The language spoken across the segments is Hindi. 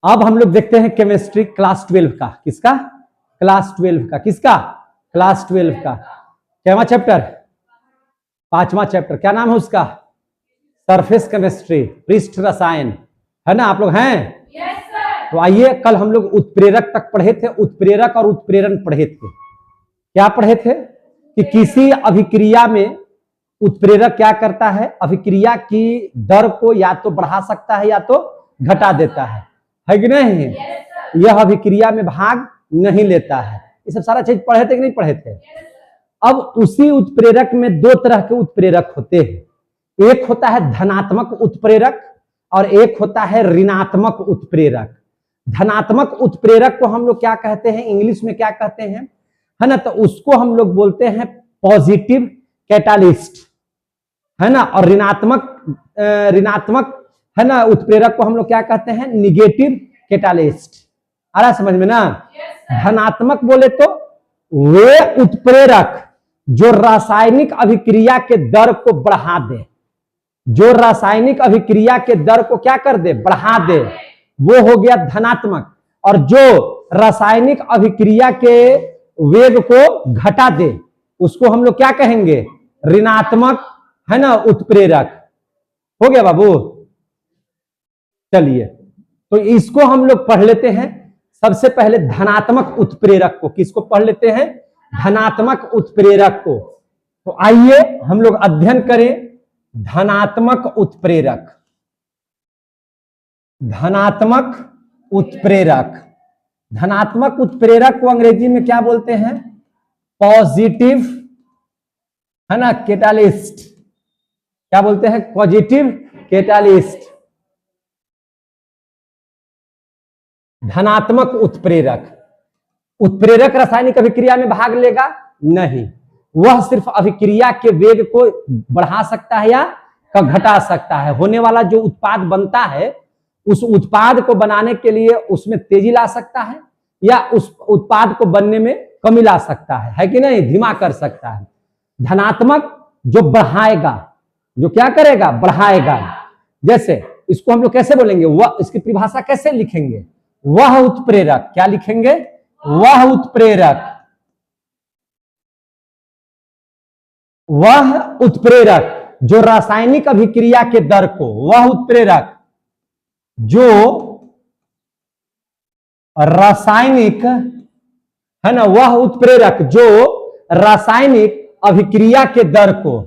अब हम लोग देखते हैं केमिस्ट्री क्लास 12 का। किसका? क्लास 12 का। किसका? क्लास 12 का। कैवा चैप्टर? 5वां चैप्टर। क्या नाम है उसका? सरफेस केमिस्ट्री, पृष्ठ रसायन, है ना? आप लोग हैं? Yes sir. तो आइए, कल हम लोग उत्प्रेरक तक पढ़े थे, उत्प्रेरक और उत्प्रेरण पढ़े थे। क्या पढ़े थे? कि किसी अभिक्रिया में उत्प्रेरक क्या करता है? अभिक्रिया की दर को या तो बढ़ा सकता है या तो घटा देता है कि नहीं? यह अभिक्रिया में भाग नहीं लेता है। ये सब सारा चीज पढ़े थे कि नहीं पढ़े थे? अब उसी उत्प्रेरक में दो तरह के उत्प्रेरक होते हैं। एक होता है धनात्मक उत्प्रेरक और एक होता है ऋणात्मक उत्प्रेरक। धनात्मक उत्प्रेरक को हम लोग क्या कहते हैं? इंग्लिश में क्या कहते हैं, है ना? तो उसको हम लोग बोलते हैं पॉजिटिव कैटालिस्ट, है ना? और ऋणात्मक है ना उत्प्रेरक को हम लोग क्या कहते हैं? Negative catalyst. आ रहा समझ में ना? धनात्मक बोले तो वे उत्प्रेरक जो रासायनिक अभिक्रिया के दर को बढ़ा दे, जो रासायनिक अभिक्रिया के दर को क्या कर दे? बढ़ा दे, वो हो गया धनात्मक। और जो रासायनिक अभिक्रिया के वेग को घटा दे उसको हम लोग क्या कहेंगे? ऋणात्मक, है ना, उत्प्रेरक। हो गया बाबू? चलिए, तो इसको हम लोग पढ़ लेते हैं। सबसे पहले धनात्मक उत्प्रेरक को। किसको पढ़ लेते हैं? धनात्मक उत्प्रेरक को। तो आइए हम लोग अध्ययन करें धनात्मक उत्प्रेरक। धनात्मक उत्प्रेरक, धनात्मक उत्प्रेरक को अंग्रेजी में क्या बोलते हैं? पॉजिटिव, है ना, कैटालिस्ट। क्या बोलते हैं? Positive catalyst. धनात्मक उत्प्रेरक, उत्प्रेरक रासायनिक अभिक्रिया में भाग लेगा नहीं, वह सिर्फ अभिक्रिया के वेग को बढ़ा सकता है या घटा सकता है। होने वाला जो उत्पाद बनता है उस उत्पाद को बनाने के लिए उसमें तेजी ला सकता है या उस उत्पाद को बनने में कमी ला सकता है कि नहीं? धीमा कर सकता है। धनात्मक जो बढ़ाएगा, जो क्या करेगा? बढ़ाएगा। जैसे इसको हम लोग कैसे बोलेंगे? वह, इसकी परिभाषा कैसे लिखेंगे? वह उत्प्रेरक, क्या लिखेंगे? वह उत्प्रेरक, वह उत्प्रेरक जो रासायनिक अभिक्रिया के दर को, वह उत्प्रेरक जो रासायनिक, है ना, वह उत्प्रेरक जो रासायनिक अभिक्रिया के दर को,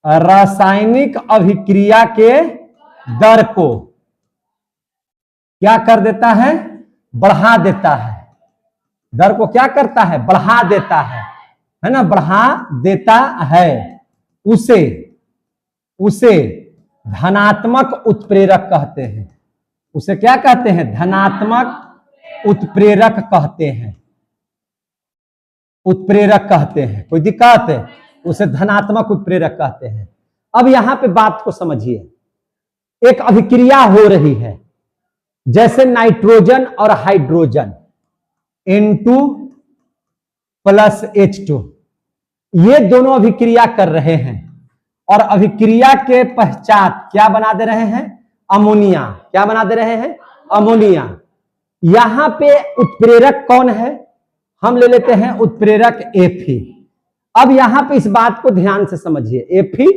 रासायनिक अभिक्रिया के दर को क्या कर देता है? बढ़ा देता है। दर को क्या करता है? बढ़ा देता है ना? बढ़ा देता है। उसे धनात्मक उत्प्रेरक कहते हैं। उसे क्या कहते हैं? धनात्मक उत्प्रेरक कहते हैं। उत्प्रेरक कहते हैं। कोई दिक्कत है? उसे धनात्मक उत्प्रेरक कहते हैं। अब यहां पे बात को समझिए। एक अभिक्रिया हो रही है, जैसे नाइट्रोजन और हाइड्रोजन, N2 + H2, ये दोनों अभिक्रिया कर रहे हैं और अभिक्रिया के पश्चात क्या बना दे रहे हैं? अमोनिया। क्या बना दे रहे हैं? अमोनिया। यहां पे उत्प्रेरक कौन है? हम ले लेते हैं उत्प्रेरक Fe। अब यहां पे इस बात को ध्यान से समझिए। Fe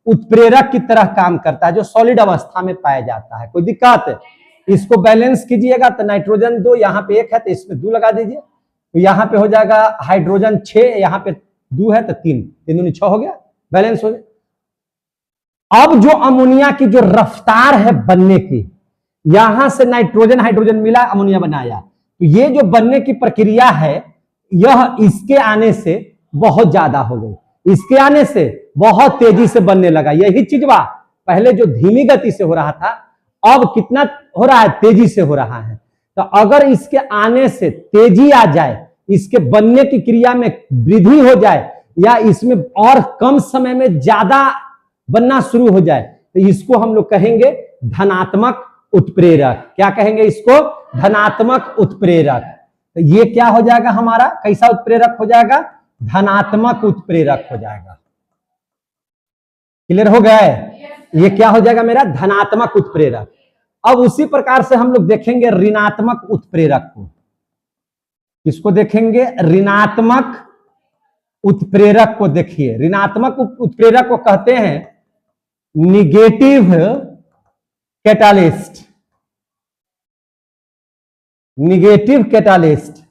उत्प्रेरक की तरह काम करता है जो सॉलिड अवस्था में पाया जाता है। कोई दिक्कत है? इसको बैलेंस कीजिएगा तो नाइट्रोजन 2, यहाँ पे 1 है तो इसमें 2 लगा दीजिए, तो यहाँ पे हो जाएगा हाइड्रोजन 6, यहाँ पे 2 है तो 3, 3 दूनी 6 हो गया, बैलेंस हो गया। अब जो अमोनिया की जो रफ्तार है बनने की, यहां से नाइट्रोजन हाइड्रोजन मिला, अमोनिया बनाया, तो ये जो बनने की प्रक्रिया है यह इसके आने से बहुत ज्यादा हो गई, इसके आने से बहुत तेजी से बनने लगा। यही चीज बा, पहले जो धीमी गति से हो रहा था अब कितना हो रहा है? तेजी से हो रहा है। तो अगर इसके आने से तेजी आ जाए, इसके बनने की क्रिया में वृद्धि हो जाए या इसमें और कम समय में ज्यादा बनना शुरू हो जाए, तो इसको हम लोग कहेंगे धनात्मक उत्प्रेरक। क्या कहेंगे इसको? धनात्मक उत्प्रेरक। तो ये क्या हो जाएगा हमारा? कैसा उत्प्रेरक हो जाएगा? धनात्मक उत्प्रेरक हो जाएगा। क्लियर हो गए? ये क्या हो जाएगा मेरा? धनात्मक उत्प्रेरक। अब उसी प्रकार से हम लोग देखेंगे ऋणात्मक उत्प्रेरक को। किसको देखेंगे? ऋणात्मक उत्प्रेरक को। देखिए, ऋणात्मक उत्प्रेरक को कहते हैं negative catalyst. Negative catalyst.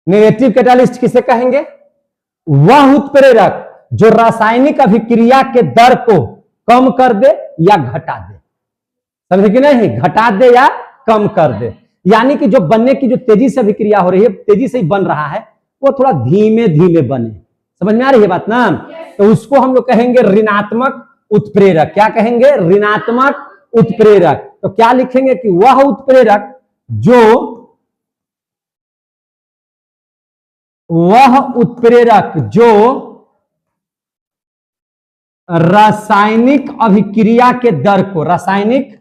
Negative catalyst किसे कहेंगे? वह उत्प्रेरक जो रासायनिक अभिक्रिया के दर को कम कर दे या घटा दे। समझे कि नहीं? घटा दे या कम कर दे, यानी कि जो बनने की जो तेजी से अभिक्रिया हो रही है, तेजी से ही बन रहा है, वो थोड़ा धीमे धीमे बने। समझ में आ रही है बात ना? तो उसको हम लोग कहेंगे ऋणात्मक उत्प्रेरक। क्या कहेंगे? ऋणात्मक उत्प्रेरक। तो क्या लिखेंगे कि वह उत्प्रेरक जो रासायनिक अभिक्रिया के दर को, रासायनिक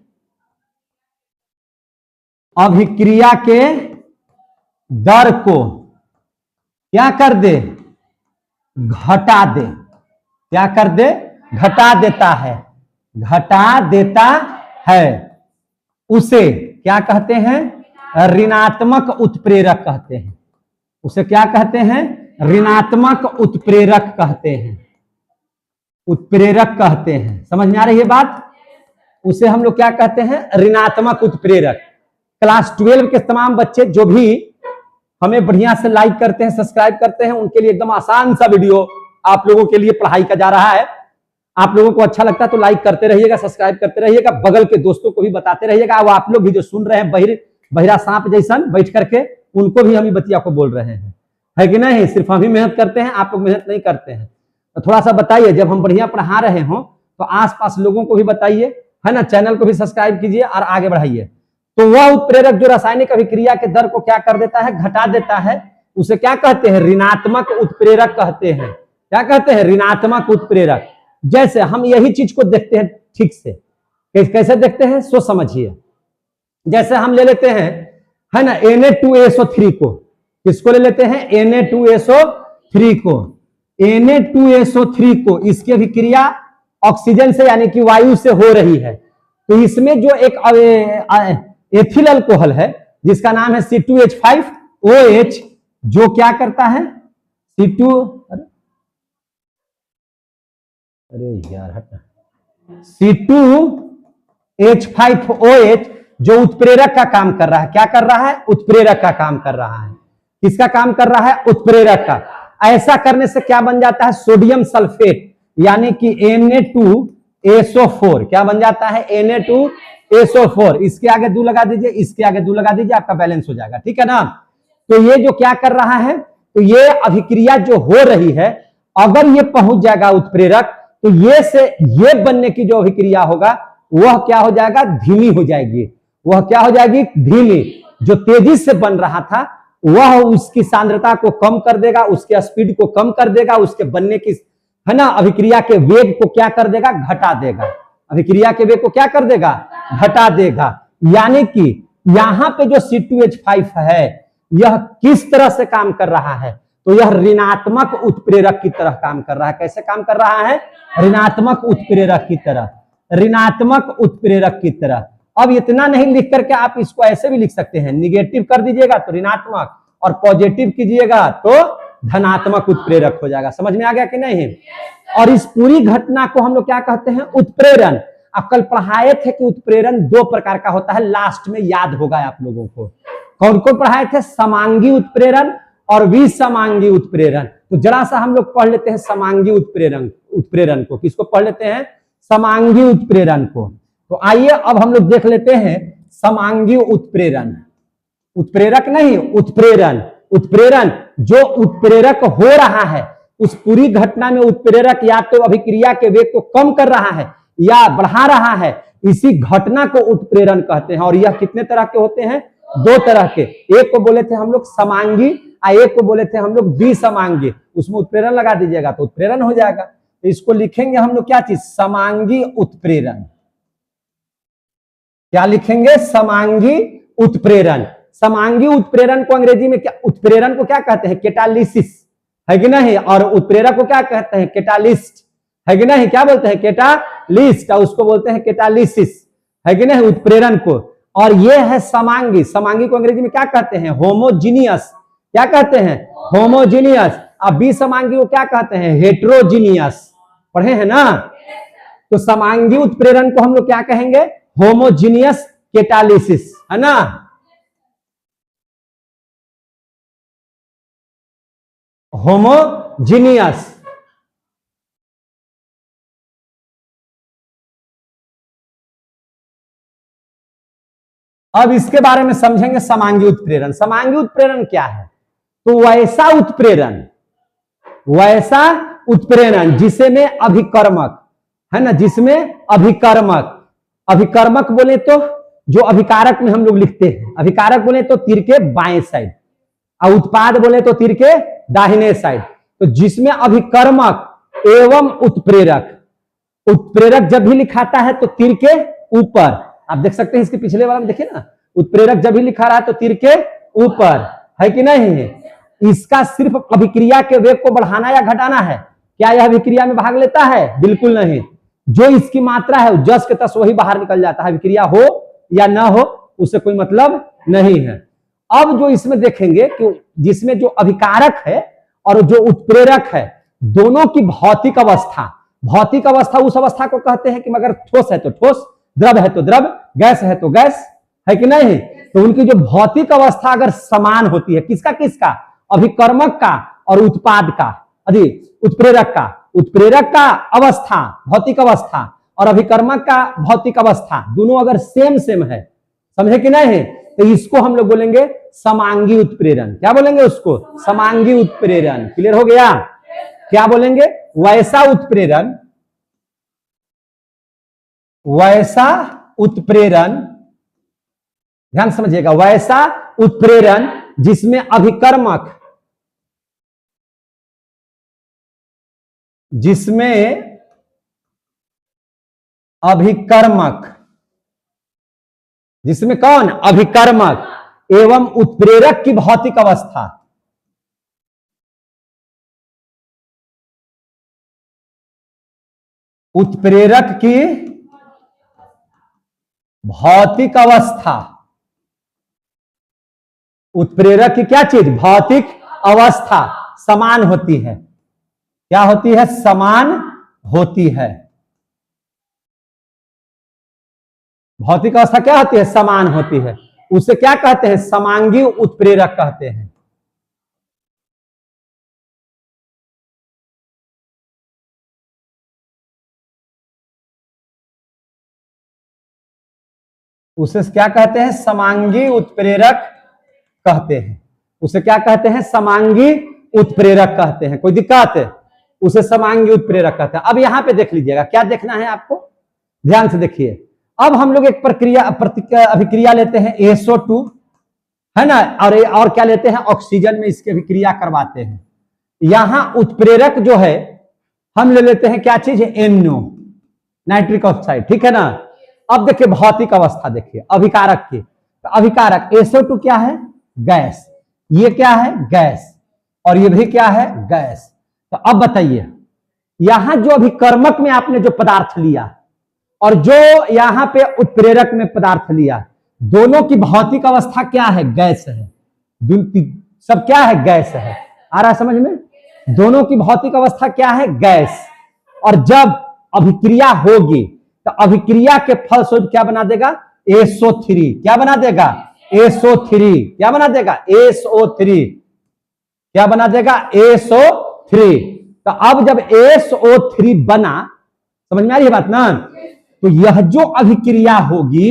अभिक्रिया के दर को क्या कर दे? घटा दे। क्या कर दे? घटा देता है। घटा देता है। उसे क्या कहते हैं? ऋणात्मक उत्प्रेरक कहते हैं। उसे क्या कहते हैं? ऋणात्मक उत्प्रेरक कहते हैं। उत्प्रेरक कहते हैं। समझ में आ रही है बात? उसे हम लोग क्या कहते हैं? ऋणात्मक उत्प्रेरक। क्लास 12 के तमाम बच्चे जो भी हमें बढ़िया से लाइक करते हैं, सब्सक्राइब करते हैं, उनके लिए एकदम आसान सा वीडियो आप लोगों के लिए पढ़ाई का जा रहा है। आप लोगों को अच्छा लगता है तो लाइक करते रहिएगा, सब्सक्राइब करते रहिएगा, बगल के दोस्तों को भी बताते रहिएगा। अब आप लोग भी जो सुन रहे हैं बहिरा सांप जैसन बैठ करके, उनको भी हम ही बतिया को बोल रहे हैं, है कि नहीं? सिर्फ हम ही मेहनत करते हैं, आप लोग मेहनत नहीं करते हैं। तो थोड़ा सा बताइए, जब हम बढ़िया पढ़ा रहे हो तो आसपास लोगों को भी बताइए, है ना? चैनल को भी सब्सक्राइब कीजिए और आगे बढ़ाइए। तो वह उत्प्रेरक जो रासायनिक अभिक्रिया के दर को क्या कर देता है? घटा देता है। उसे क्या कहते हैं? ऋणात्मक उत्प्रेरक कहते हैं। क्या कहते हैं? ऋणात्मक उत्प्रेरक। जैसे हम यही चीज को देखते हैं ठीक से, कैसे देखते हैं सो समझिए। जैसे हम ले लेते हैं, है ना, Na2SO3 को। किसको ले लेते हैं? Na2SO3 को। Na2SO3 को इसकी अभिक्रिया ऑक्सीजन से यानी कि वायु से हो रही है। तो इसमें जो एक एथिल अल्कोहल है जिसका नाम है C2H5OH, जो क्या करता है? C2H5OH जो उत्प्रेरक का काम कर रहा है। क्या कर रहा है? उत्प्रेरक का काम कर रहा है। किसका काम कर रहा है? उत्प्रेरक का। ऐसा करने से क्या बन जाता है? सोडियम सल्फेट यानी कि Na2SO4। क्या बन जाता है? Na2SO4। इसके आगे 2 लगा दीजिए, इसके आगे 2 लगा दीजिए, आपका बैलेंस हो जाएगा। ठीक है ना? तो ये जो क्या कर रहा है, तो ये अभिक्रिया जो हो रही है, अगर ये पहुंच जाएगा उत्प्रेरक, तो ये बनने की जो अभिक्रिया होगा वह क्या हो जाएगा? धीमी हो जाएगी। वह क्या हो जाएगी? धीमी। जो तेजी से बन रहा था वह उसकी सांद्रता को कम कर देगा, उसके स्पीड को कम कर देगा, उसके बनने की, है ना, अभिक्रिया के वेग को क्या कर देगा? घटा देगा। अभिक्रिया के वेग को क्या कर देगा? घटा देगा। यानी कि यहां पे जो C2H5 है, यह किस तरह से काम कर रहा है? तो यह ऋणात्मक उत्प्रेरक की तरह काम कर रहा है। कैसे काम कर रहा है? ऋणात्मक उत्प्रेरक की तरह। ऋणात्मक उत्प्रेरक की तरह। अब इतना नहीं लिख करके आप इसको ऐसे भी लिख सकते हैं, निगेटिव कर दीजिएगा तो ऋणात्मक, और पॉजिटिव कीजिएगा तो धनात्मक उत्प्रेरक हो जाएगा। समझ में आ गया कि नहीं? और इस पूरी घटना को हम लोग क्या कहते हैं? उत्प्रेरण। आप कल पढ़ाए थे कि उत्प्रेरण 2 प्रकार का होता है, लास्ट में याद होगा आप लोगों को। कौन कौन पढ़ाए थे? समांगी उत्प्रेरण और विसमांगी उत्प्रेरण। तो जरा सा हम लोग पढ़ लेते हैं समांगी उत्प्रेरण को। किसको पढ़ लेते हैं? समांगी उत्प्रेरण को। तो आइए अब हम लोग देख लेते हैं समांगी उत्प्रेरण। उत्प्रेरक नहीं, उत्प्रेरण। उत्प्रेरण जो उत्प्रेरक हो रहा है, उस पूरी घटना में उत्प्रेरक या तो अभिक्रिया के वेग को कम कर रहा है या बढ़ा रहा है, इसी घटना को उत्प्रेरण कहते हैं। और यह कितने तरह के होते हैं? 2 तरह के। एक को बोले थे हम लोग समांगी, एक को बोले थे हम लोग विसमांगी। उसमें उत्प्रेरण लगा दीजिएगा तो उत्प्रेरण हो जाएगा। तो इसको लिखेंगे हम लोग क्या चीज? समांगी उत्प्रेरण। क्या लिखेंगे? समांगी उत्प्रेरण। समांगी उत्प्रेरण को अंग्रेजी में क्या, उत्प्रेरण को क्या कहते हैं? कैटालिसिस, है कि नहीं? और उत्प्रेरक को क्या कहते हैं? कैटालिस्ट, है कि नहीं? क्या बोलते हैं? कैटालिस्ट। और उसको बोलते हैं कैटालिसिस। है कि नहीं, उत्प्रेरण को। और ये है समांगी। समांगी को अंग्रेजी में क्या कहते हैं? होमोजीनियस। क्या कहते हैं? होमोजीनियस। अब विसमांगी को क्या कहते हैं? हेट्रोजीनियस। पढ़े हैं ना? तो समांगी उत्प्रेरण को हम लोग क्या कहेंगे? होमोजीनियस कैटालिसिस, है ना? होमोजीनियस। अब इसके बारे में समझेंगे समांगी उत्प्रेरण। समांगी उत्प्रेरण क्या है? तो वैसा उत्प्रेरण जिसमें अभिकर्मक, है ना, जिसमें अभिकर्मक, अभिकर्मक बोले तो जो अभिकारक में हम लोग लिखते हैं, अभिकारक बोले तो तीर के बाएं साइड, और उत्पाद बोले तो तीर के दाहिने साइड। तो जिसमें अभिकर्मक एवं उत्प्रेरक, उत्प्रेरक जब भी लिखाता है तो तीर के ऊपर, आप देख सकते हैं इसके पिछले वाला में देखिए ना, उत्प्रेरक जब भी लिखा रहा है तो तीर के ऊपर, है कि नहीं? इसका सिर्फ अभिक्रिया के वेग को बढ़ाना या घटाना है। क्या यह अभिक्रिया में भाग लेता है? बिल्कुल नहीं। जो इसकी मात्रा है जस के तस वही बाहर निकल जाता है। अभिक्रिया हो या ना हो उससे कोई मतलब नहीं है। अब जो इसमें देखेंगे कि जिसमें जो अभिकारक है और जो उत्प्रेरक है, दोनों की भौतिक अवस्था, भौतिक अवस्था उस अवस्था को कहते हैं कि मगर ठोस है तो ठोस, द्रव है तो द्रव, गैस है तो गैस, है कि नहीं? तो उनकी जो भौतिक अवस्था अगर समान होती है, किसका किसका? अभिकर्मक का और उत्पाद का, उत्प्रेरक का, उत्प्रेरक का अवस्था, भौतिक अवस्था, और अभिकर्मक का भौतिक अवस्था, दोनों अगर सेम सेम है, समझे कि नहीं? तो इसको हम लोग बोलेंगे समांगी उत्प्रेरण। क्या बोलेंगे उसको? समांगी उत्प्रेरण। क्लियर हो गया? क्या बोलेंगे? वैसा उत्प्रेरण, वैसा उत्प्रेरण, ध्यान समझिएगा, वैसा उत्प्रेरण जिसमें अभिकर्मक, जिसमें अभिकर्मक, जिसमें कौन? अभिकर्मक एवं उत्प्रेरक की भौतिक अवस्था, उत्प्रेरक की भौतिक अवस्था, उत्प्रेरक की क्या चीज? भौतिक अवस्था समान होती है। क्या होती है? समान होती है। भौतिक अवस्था क्या होती है? समान होती है। उसे क्या कहते हैं? समांगी उत्प्रेरक कहते हैं। उसे क्या कहते हैं? समांगी उत्प्रेरक कहते हैं। उसे क्या कहते हैं? समांगी उत्प्रेरक कहते हैं। कोई दिक्कत है? उसे समांगी उत्प्रेरक कहते हैं। अब यहां पे देख लीजिएगा, क्या देखना है आपको, ध्यान से देखिए। अब हम लोग एक प्रक्रिया अभिक्रिया लेते हैं SO2, है ना, और क्या लेते हैं? ऑक्सीजन में इसकी अभिक्रिया करवाते हैं। यहां उत्प्रेरक जो है हम ले लेते हैं, क्या चीज है? NO, नाइट्रिक ऑक्साइड, ठीक है ना। अब देखिए भौतिक अवस्था देखिए अभिकारक की। तो अभिकारक SO2 क्या है? गैस। ये क्या है? गैस। और ये भी क्या है? गैस। तो अब बताइए, यहां जो अभिकर्मक में आपने जो पदार्थ लिया और जो यहां पे उत्प्रेरक में पदार्थ लिया, दोनों की भौतिक अवस्था क्या है? गैस है। सब क्या है? गैस है। आ रहा है समझ में? दोनों की भौतिक अवस्था क्या है? गैस। और जब अभिक्रिया होगी तो अभिक्रिया के फलस्वरूप क्या बना देगा? SO3। क्या बना देगा? SO3। क्या बना देगा? SO3। क्या बना देगा? SO3। तो अब जब SO3 बना, समझ में आ रही है बात ना? तो यह जो अभिक्रिया होगी,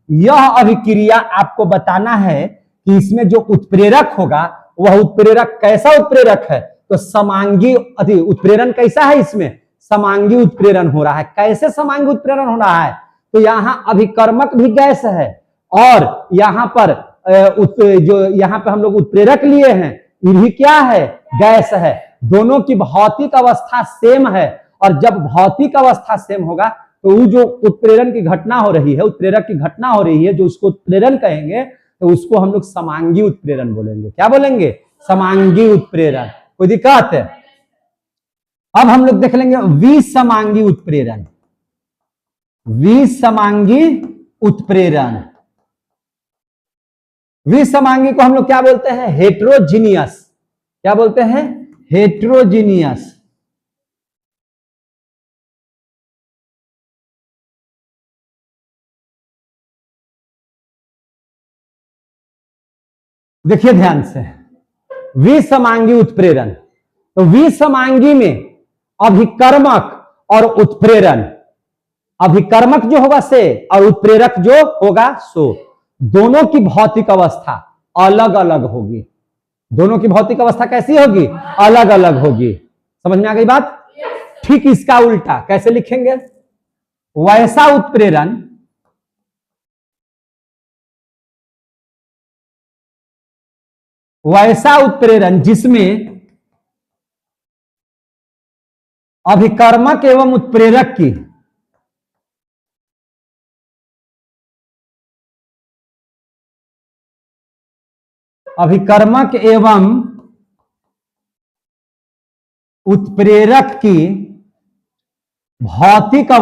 यह अभिक्रिया आपको बताना है कि इसमें जो उत्प्रेरक होगा वह उत्प्रेरक कैसा उत्प्रेरक है? तो समांगी उत्प्रेरण कैसा है? इसमें समांगी उत्प्रेरण हो रहा है। कैसे समांगी उत्प्रेरण हो रहा है? तो यहां अभिकर्मक भी गैस है और यहां पर जो यहां पर हम लोग उत्प्रेरक लिए हैं ये भी क्या है? गैस है। दोनों की भौतिक अवस्था सेम है, और जब भौतिक अवस्था सेम होगा तो वो जो उत्प्रेरण की घटना हो रही है, उत्प्रेरक की घटना हो रही है, जो उसको उत्प्रेरण कहेंगे, तो उसको हम लोग समांगी उत्प्रेरण बोलेंगे। क्या बोलेंगे? समांगी उत्प्रेरण। कोई दिक्कत है? अब हम लोग देख लेंगे विसमांगी उत्प्रेरण। विसमांगी उत्प्रेरण। विसमांगी को हम लोग क्या बोलते हैं? हेट्रोजीनियस। क्या बोलते हैं? हेट्रोजीनियस। देखिए ध्यान से, विसमांगी उत्प्रेरण, तो विसमांगी में अभिकर्मक और उत्प्रेरण, अभिकर्मक जो होगा से और उत्प्रेरक जो होगा सो, दोनों की भौतिक अवस्था अलग अलग होगी। दोनों की भौतिक अवस्था कैसी होगी? अलग अलग होगी। समझ में आ गई बात? ठीक इसका उल्टा कैसे लिखेंगे? वैसा उत्प्रेरण, वैसा उत्प्रेरण जिसमें अभिकर्मक एवं उत्प्रेरक की अभिकर्मक एवं उत्प्रेरक की भौतिक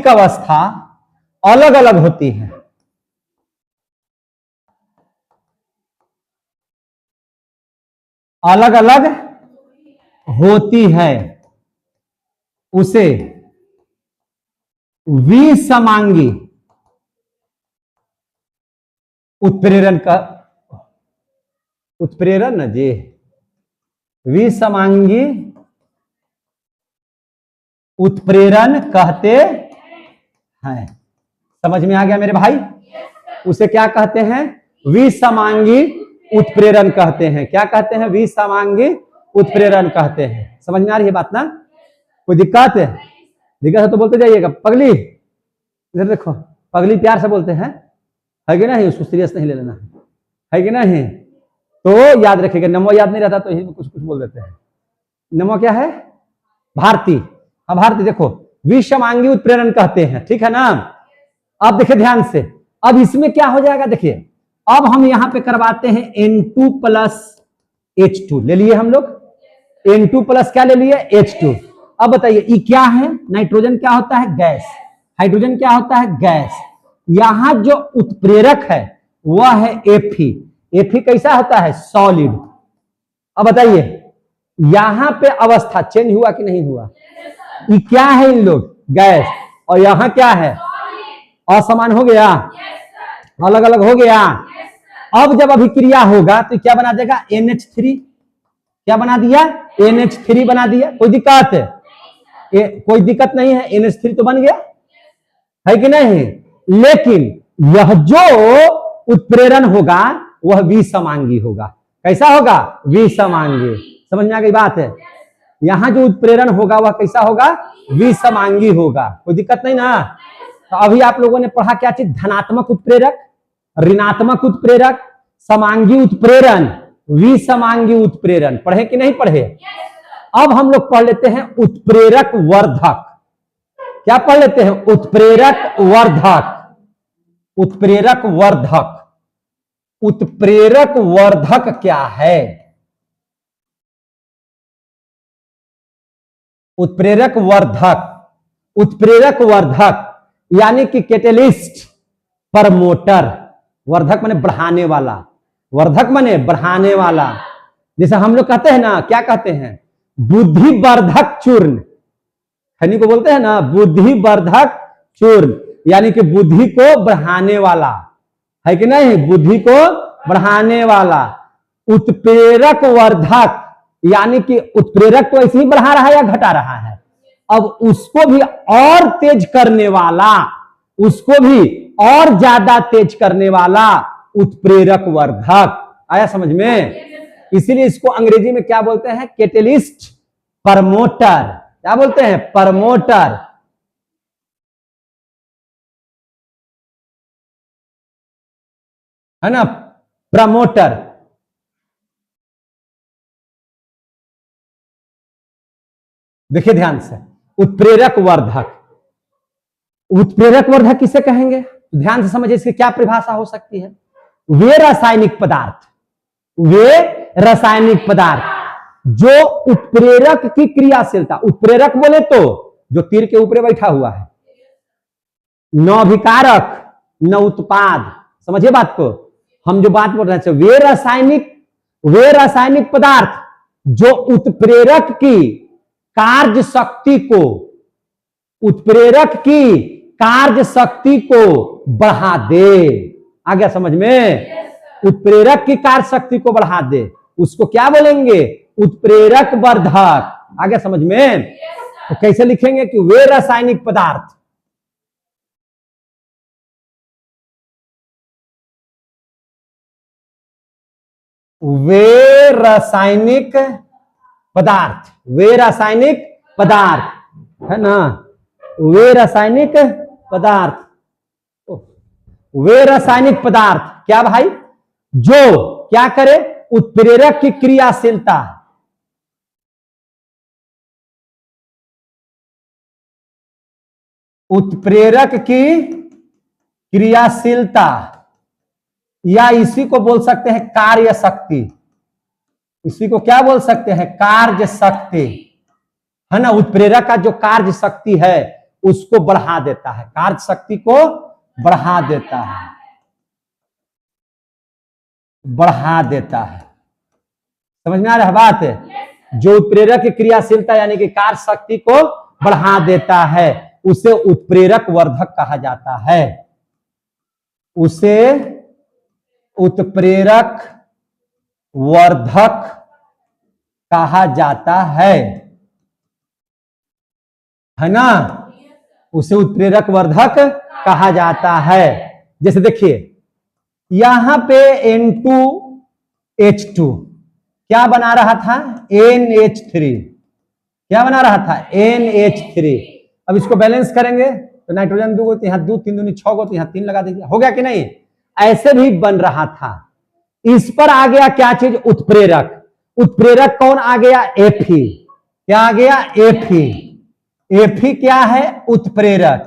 अवस्था अलग अलग होती है। अलग अलग होती है, उसे विसमांगी उत्प्रेरण का, उत्प्रेरण न जी, विसमांगी उत्प्रेरण कहते हैं। समझ में आ गया मेरे भाई? उसे क्या कहते हैं? विसमांगी उत्प्रेरण कहते हैं। क्या कहते हैं? विसमांगी उत्प्रेरण कहते हैं। समझ में आ रही है बात ना? कोई दिक्कत है? दिक्कत है तो बोलते जाइएगा। पगली इधर देखो, पगली प्यार से बोलते हैं, है कि नहीं? उसको सीरियस नहीं ले लेना, है कि नहीं? तो याद रखिएगा, नमो याद नहीं रहता तो यही कुछ कुछ बोल देते हैं। नमो क्या है? भारती। हाँ भारती, देखो विसमांगी उत्प्रेरण कहते हैं, ठीक है ना? अब देखिए ध्यान से, अब इसमें क्या हो जाएगा? देखिए अब हम यहां पे करवाते हैं N2 प्लस H2 ले लिए हम लोग। N2 प्लस क्या ले लिए? H2। अब बताइए ये क्या है? नाइट्रोजन क्या होता है? गैस। हाइड्रोजन क्या होता है? गैस। यहां जो उत्प्रेरक है वह है Fe। Fe कैसा होता है? सॉलिड। अब बताइए यहां पे अवस्था चेंज हुआ कि नहीं हुआ? ये क्या है? इन लोग गैस, और यहां क्या है? असमान हो गया, अलग अलग हो गया। अब जब अभिक्रिया होगा तो क्या बना देगा? NH3। क्या बना दिया? NH3 बना दिया। कोई दिक्कत है? कोई दिक्कत नहीं है, NH3 तो बन गया, है कि नहीं? लेकिन यह जो उत्प्रेरण होगा वह विसमांगी होगा। कैसा होगा? विसमांगी। समझ में आ गई बात है? यहां जो उत्प्रेरण होगा वह कैसा होगा? विसमांगी होगा। कोई दिक्कत नहीं ना? तो अभी आप लोगों ने पढ़ा क्या चीज? धनात्मक उत्प्रेरक, ऋणात्मक उत्प्रेरक, समांगी उत्प्रेरण, विसमांगी उत्प्रेरण। पढ़े कि नहीं पढ़े? अब हम लोग पढ़ लेते हैं उत्प्रेरक वर्धक। क्या पढ़ लेते हैं? उत्प्रेरक वर्धक। उत्प्रेरक वर्धक, उत्प्रेरक वर्धक क्या है? उत्प्रेरक वर्धक, उत्प्रेरक वर्धक यानी कि कैटेलिस्ट, प्रमोटर। वर्धक माने बढ़ाने वाला, वर्धक माने बढ़ाने वाला। जैसे हम लोग कहते हैं ना, क्या कहते हैं? बुद्धिवर्धक चूर्ण। खैनी को बोलते हैं ना बुद्धिवर्धक चूर्ण, यानी कि बुद्धि को बढ़ाने वाला, है कि नहीं? बुद्धि को बढ़ाने वाला। उत्प्रेरक वर्धक यानी कि उत्प्रेरक तो ऐसे ही बढ़ा रहा है या घटा रहा है, अब उसको भी और तेज करने वाला, उसको भी और ज्यादा तेज करने वाला उत्प्रेरक वर्धक। आया समझ में? इसीलिए इसको अंग्रेजी में क्या बोलते हैं? Catalyst, promoter. क्या बोलते हैं? प्रमोटर। है ना? प्रमोटर। देखिए ध्यान से, उत्प्रेरक वर्धक, उत्प्रेरक वर्धक किसे कहेंगे? ध्यान से समझिए इसकी क्या परिभाषा हो सकती है। वे रासायनिक पदार्थ, वे रासायनिक पदार्थ जो उत्प्रेरक की क्रियाशीलता, उत्प्रेरक बोले तो जो तीर के ऊपर बैठा हुआ है, न अभिकारक न उत्पाद। समझिए बात को, हम जो बात बोल रहे हैं वे रासायनिक पदार्थ जो उत्प्रेरक की कार्य शक्ति को, उत्प्रेरक की कार्य शक्ति को बढ़ा दे। आ गया समझ में? उत्प्रेरक की कार्य शक्ति को बढ़ा दे, उसको क्या बोलेंगे? उत्प्रेरक वर्धक। आ गया समझ में? तो कैसे लिखेंगे कि वे रासायनिक पदार्थ, वे रासायनिक पदार्थ, वे रासायनिक पदार्थ है ना, वे रासायनिक पदार्थ, वे रासायनिक पदार्थ क्या भाई? जो क्या करे? उत्प्रेरक की क्रियाशीलता, उत्प्रेरक की क्रियाशीलता, या इसी को बोल सकते हैं कार्य शक्ति। इसी को क्या बोल सकते हैं? कार्य शक्ति, है ना। उत्प्रेरक का जो कार्य शक्ति है उसको बढ़ा देता है, कार्य शक्ति को बढ़ा देता है, बढ़ा देता है। समझ में आ रहा है बात? जो उत्प्रेरक की क्रियाशीलता यानी कि कार्य शक्ति को बढ़ा देता है उसे उत्प्रेरक वर्धक कहा जाता है, उसे उत्प्रेरक वर्धक कहा जाता है ना, उसे उत्प्रेरक वर्धक कहा जाता है। जैसे देखिए यहां पे N2H2 क्या बना रहा था? NH3। क्या बना रहा था? NH3। अब इसको बैलेंस करेंगे तो नाइट्रोजन 2 तो यहां 2 3 दूनी 6 तो यहां 3 लगा दीजिए, हो गया कि नहीं? ऐसे भी बन रहा था। इस पर आ गया क्या चीज? उत्प्रेरक। उत्प्रेरक कौन आ गया? Fe। क्या आ गया? Fe क्या है? उत्प्रेरक।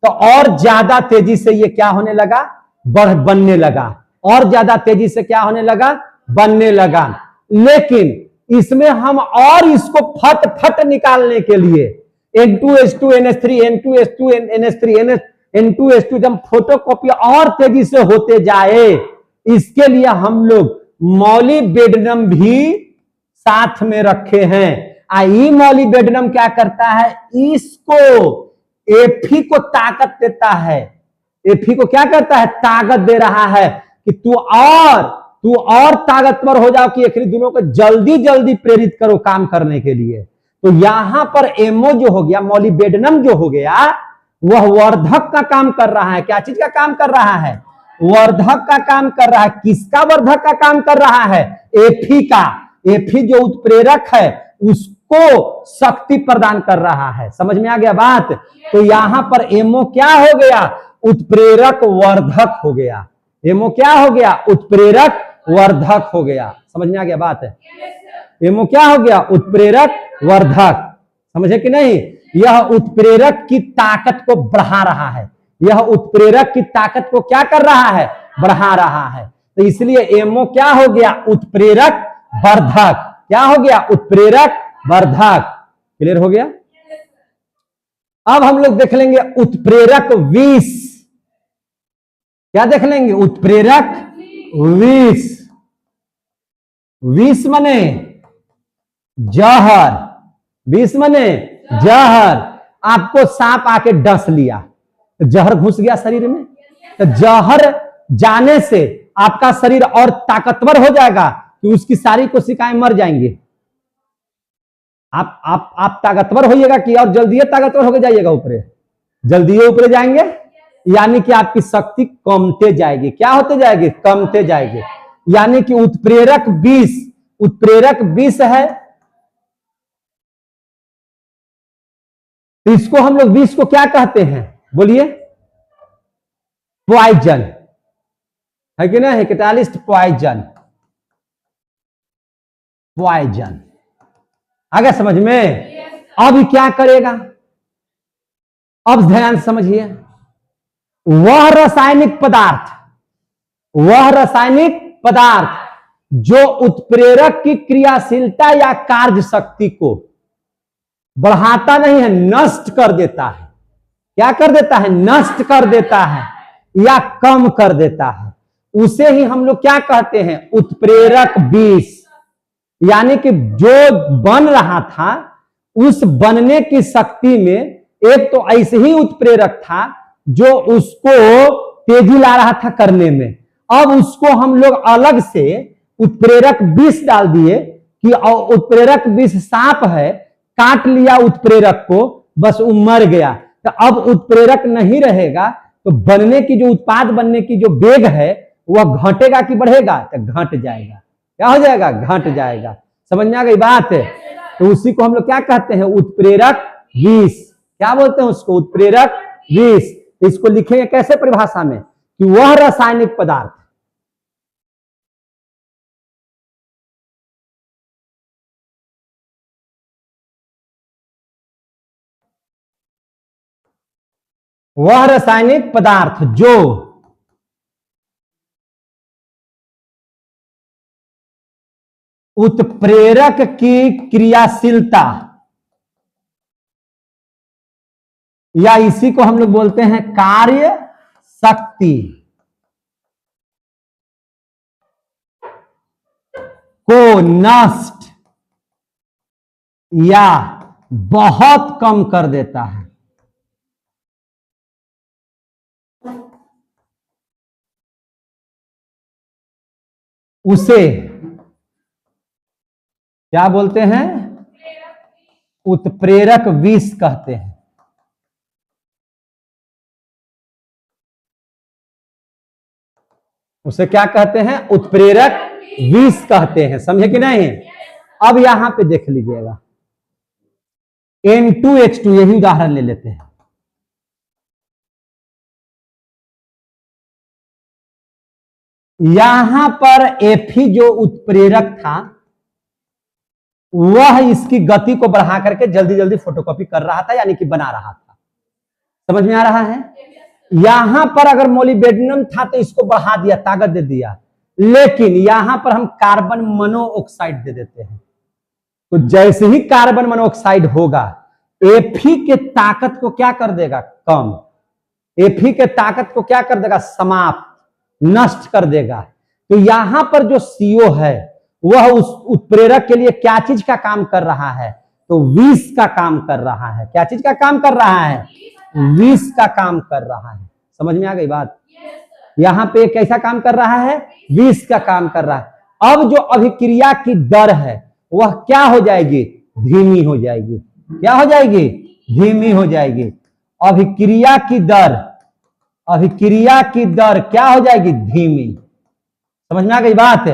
तो और ज्यादा तेजी से ये क्या होने लगा? बनने लगा, और ज्यादा तेजी से क्या होने लगा? बनने लगा। लेकिन इसमें हम और इसको फट फट निकालने के लिए N2H2 NH3 N2H2 NH3 N2H2 जब फोटोकॉपी और तेजी से होते जाए, इसके लिए हम लोग मॉलिबेडनम भी साथ में रखे हैं। मॉलिबेडनम क्या करता है? इसको Fe को ताकत देता है। Fe को क्या करता है? ताकत दे रहा है कि तू और ताकतवर हो जाओ, कि एक दोनों को जल्दी जल्दी प्रेरित करो काम करने के लिए। तो यहां पर एमओ जो हो गया, मॉलिबेडनम जो हो गया, वह वर्धक का काम कर रहा है। क्या चीज का काम कर रहा है? वर्धक का काम कर रहा है। किसका वर्धक का काम कर रहा है? Fe का। Fe जो उत्प्रेरक है उसको शक्ति प्रदान कर रहा है। समझ में आ गया बात? तो यहां पर एमओ क्या हो गया? उत्प्रेरक वर्धक हो गया। एमओ क्या हो गया? उत्प्रेरक वर्धक हो गया। समझ में आ गया बात? एमओ क्या हो गया? उत्प्रेरक वर्धक। समझे कि नहीं? यह उत्प्रेरक की ताकत को बढ़ा रहा है। यह उत्प्रेरक की ताकत को क्या कर रहा है? बढ़ा रहा है। तो इसलिए एमओ क्या हो गया? उत्प्रेरक वर्धक। क्या हो गया? उत्प्रेरक वर्धक। क्लियर हो गया? अब हम लोग देख लेंगे उत्प्रेरक विष। क्या देख लेंगे? उत्प्रेरक विष। विष मने जहर। विष मने जहर। आपको सांप आके डस लिया, जहर घुस गया शरीर में, तो जहर जाने से आपका शरीर और ताकतवर हो जाएगा कि उसकी सारी कोशिकाएं मर जाएंगी। आप ताकतवर होइएगा कि और जल्दी ताकतवर होकर जाइएगा ऊपर, जल्दी ऊपर जाएंगे, यानी कि आपकी शक्ति कमते जाएगी। क्या होते जाएगी? कमते जाएगी। यानी कि उत्प्रेरक विष, उत्प्रेरक विष है। तो इसको हम लोग विष को क्या कहते हैं? बोलिए। पॉइजन है कि नहीं? Catalyst poison. पॉइजन आ गया समझ में? अब क्या करेगा? अब ध्यान समझिए। वह रासायनिक पदार्थ जो उत्प्रेरक की क्रियाशीलता या कार्य शक्ति को बढ़ाता नहीं है, नष्ट कर देता है। क्या कर देता है? नष्ट कर देता है या कम कर देता है। उसे ही हम लोग क्या कहते हैं? उत्प्रेरक विष। यानी कि जो बन रहा था उस बनने की शक्ति में एक तो ऐसे ही उत्प्रेरक था जो उसको तेजी ला रहा था करने में, अब उसको हम लोग अलग से उत्प्रेरक विष डाल दिए कि उत्प्रेरक विष सांप है, काट लिया उत्प्रेरक को, बस वो मर गया। तो अब उत्प्रेरक नहीं रहेगा तो बनने की जो उत्पाद बनने की जो वेग है वह घटेगा कि बढ़ेगा? तो घट जाएगा। क्या हो जाएगा? घट जाएगा। समझ में आ गई बात? तो उसी को हम लोग क्या कहते हैं? उत्प्रेरक विष। क्या बोलते हैं उसको? उत्प्रेरक विष। इसको लिखेंगे कैसे परिभाषा में? कि वह रासायनिक पदार्थ जो उत्प्रेरक की क्रियाशीलता, या इसी को हम लोग बोलते हैं कार्य शक्ति, को नष्ट या बहुत कम कर देता है, उसे क्या बोलते हैं? उत्प्रेरक विष कहते हैं। उसे क्या कहते हैं? उत्प्रेरक विष कहते हैं। समझे कि नहीं? अब यहां पे देख लीजिएगा, N2H2 यही उदाहरण ले लेते हैं। यहां पर Fe जो उत्प्रेरक था वह इसकी गति को बढ़ा करके जल्दी जल्दी फोटोकॉपी कर रहा था, यानी कि बना रहा था। समझ में आ रहा है? यहां पर अगर मोलिब्डेनम था तो इसको बढ़ा दिया, ताकत दे दिया, लेकिन यहां पर हम कार्बन मोनोऑक्साइड दे देते हैं। तो जैसे ही कार्बन मोनोऑक्साइड होगा Fe के ताकत को क्या कर देगा? कम। Fe के ताकत को क्या कर देगा? समाप्त, नष्ट कर देगा। तो यहां पर जो CO है वह उस उत्प्रेरक के लिए क्या चीज का काम कर रहा है? तो विष का काम कर रहा है। क्या चीज का काम कर रहा है? विष का काम कर रहा है। समझ में आ गई बात? यहां पे कैसा काम कर रहा है? विष का काम कर रहा है। अब जो अभिक्रिया की दर है वह क्या हो जाएगी? धीमी हो जाएगी। क्या हो जाएगी? धीमी हो जाएगी। अभिक्रिया की दर क्या हो जाएगी? धीमी। समझ में आ गई बात?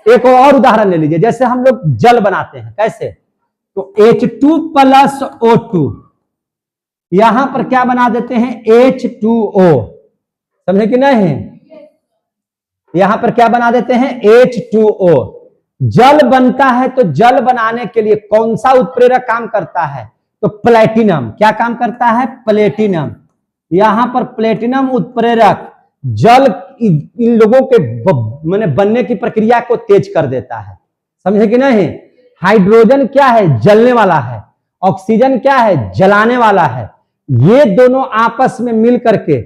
एक और उदाहरण ले लीजिए, जैसे हम लोग जल बनाते हैं। कैसे? तो H2+O2, यहां पर क्या बना देते हैं? H2O। समझे कि नहीं? यहां पर क्या बना देते हैं? H2O। जल बनता है तो जल बनाने के लिए कौन सा उत्प्रेरक काम करता है? तो प्लेटिनम। क्या काम करता है? प्लेटिनम। यहां पर प्लेटिनम उत्प्रेरक जल इन लोगों के माने बनने की प्रक्रिया को तेज कर देता है। समझे कि नहीं? हाइड्रोजन क्या है? जलने वाला है। ऑक्सीजन क्या है? जलाने वाला है। ये दोनों आपस में मिल करके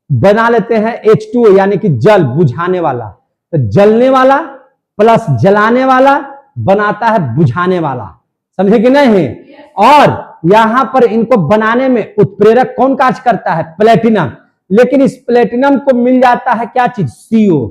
बना लेते हैं H2O, यानी कि जल, बुझाने वाला। तो जलने वाला प्लस जलाने वाला बनाता है बुझाने वाला। समझे कि नहीं? और यहां पर इनको बनाने में उत्प्रेरक कौन कार्य करता है? प्लेटिनम। लेकिन इस प्लेटिनम को मिल जाता है क्या चीज? CO,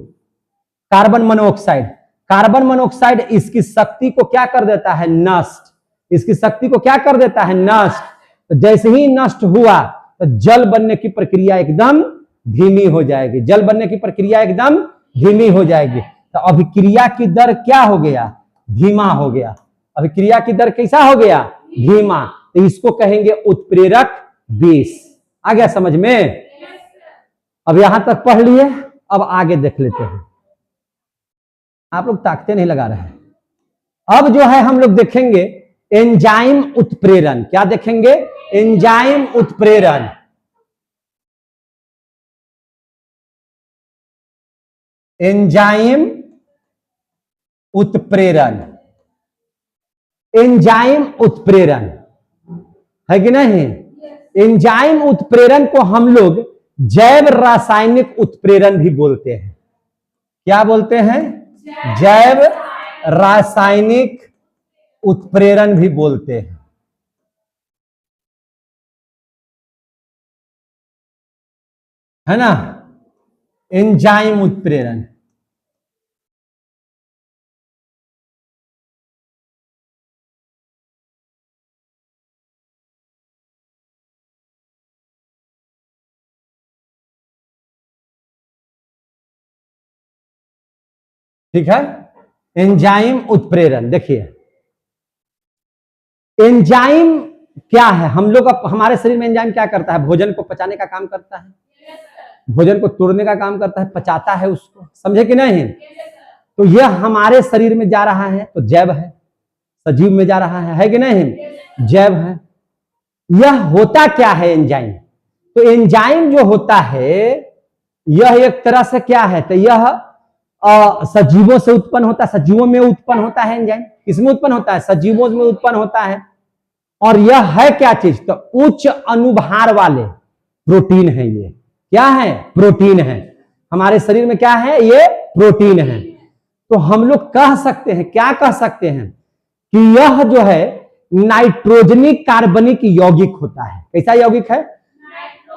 carbon monoxide. Carbon monoxide इसकी शक्ति को क्या कर देता है? नष्ट। इसकी शक्ति को क्या कर देता है? नष्ट। तो जैसे ही नष्ट हुआ तो जल बनने की प्रक्रिया एकदम धीमी हो जाएगी। जल बनने की प्रक्रिया एकदम धीमी हो जाएगी। तो अभिक्रिया की दर क्या हो गया? धीमा हो गया। अभिक्रिया की दर कैसा हो गया? धीमा। तो इसको कहेंगे उत्प्रेरक विष। आ गया समझ में? अब यहां तक पढ़ लिए, अब आगे देख लेते हैं। आप लोग ताकते नहीं लगा रहे हैं। अब जो है हम लोग देखेंगे एंजाइम उत्प्रेरण। क्या देखेंगे? एंजाइम उत्प्रेरण। एंजाइम उत्प्रेरण, एंजाइम उत्प्रेरण, है कि नहीं? एंजाइम उत्प्रेरण को हम लोग जैव रासायनिक उत्प्रेरण भी बोलते हैं। क्या बोलते हैं? जैव रासायनिक उत्प्रेरण भी बोलते हैं, है ना? एंजाइम उत्प्रेरण। ठीक है, एंजाइम उत्प्रेरण। देखिए एंजाइम क्या है, हम लोग हमारे शरीर में एंजाइम क्या करता है? भोजन को पचाने का काम करता है, भोजन को तोड़ने का काम करता है, पचाता है उसको, समझे कि नहीं? तो यह हमारे शरीर में जा रहा है तो जैव है, सजीव में जा रहा है कि नहीं? जैव है। यह होता क्या है एंजाइम? तो एंजाइम जो होता है यह एक तरह से क्या है, तो यह सजीवों से उत्पन्न होता है, सजीवों में उत्पन्न होता है एंजाइम। किसमें उत्पन्न होता है? सजीवों में उत्पन्न होता है। और यह है क्या चीज? तो उच्च अनुभार वाले प्रोटीन है। ये क्या है? प्रोटीन है। हमारे शरीर में क्या है? ये प्रोटीन है। तो हम लोग कह सकते हैं, क्या कह सकते हैं कि यह जो है नाइट्रोजनिक कार्बनिक यौगिक होता है। कैसा यौगिक है?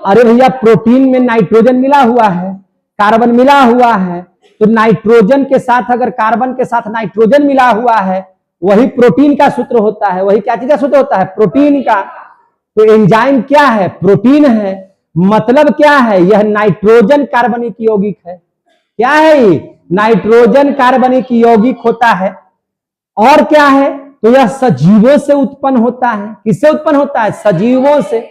अरे भैया प्रोटीन में नाइट्रोजन मिला हुआ है, कार्बन मिला हुआ है, तो नाइट्रोजन के साथ अगर कार्बन के साथ नाइट्रोजन मिला हुआ है वही प्रोटीन का सूत्र होता है। वही क्या चीज का सूत्र होता है? प्रोटीन का। तो एंजाइम क्या है? प्रोटीन है। मतलब क्या है? यह नाइट्रोजन कार्बनिक यौगिक है। क्या है ये? नाइट्रोजन कार्बनिक यौगिक होता है। और क्या है? तो यह सजीवों से उत्पन्न होता है। किससे उत्पन्न होता है? सजीवों से।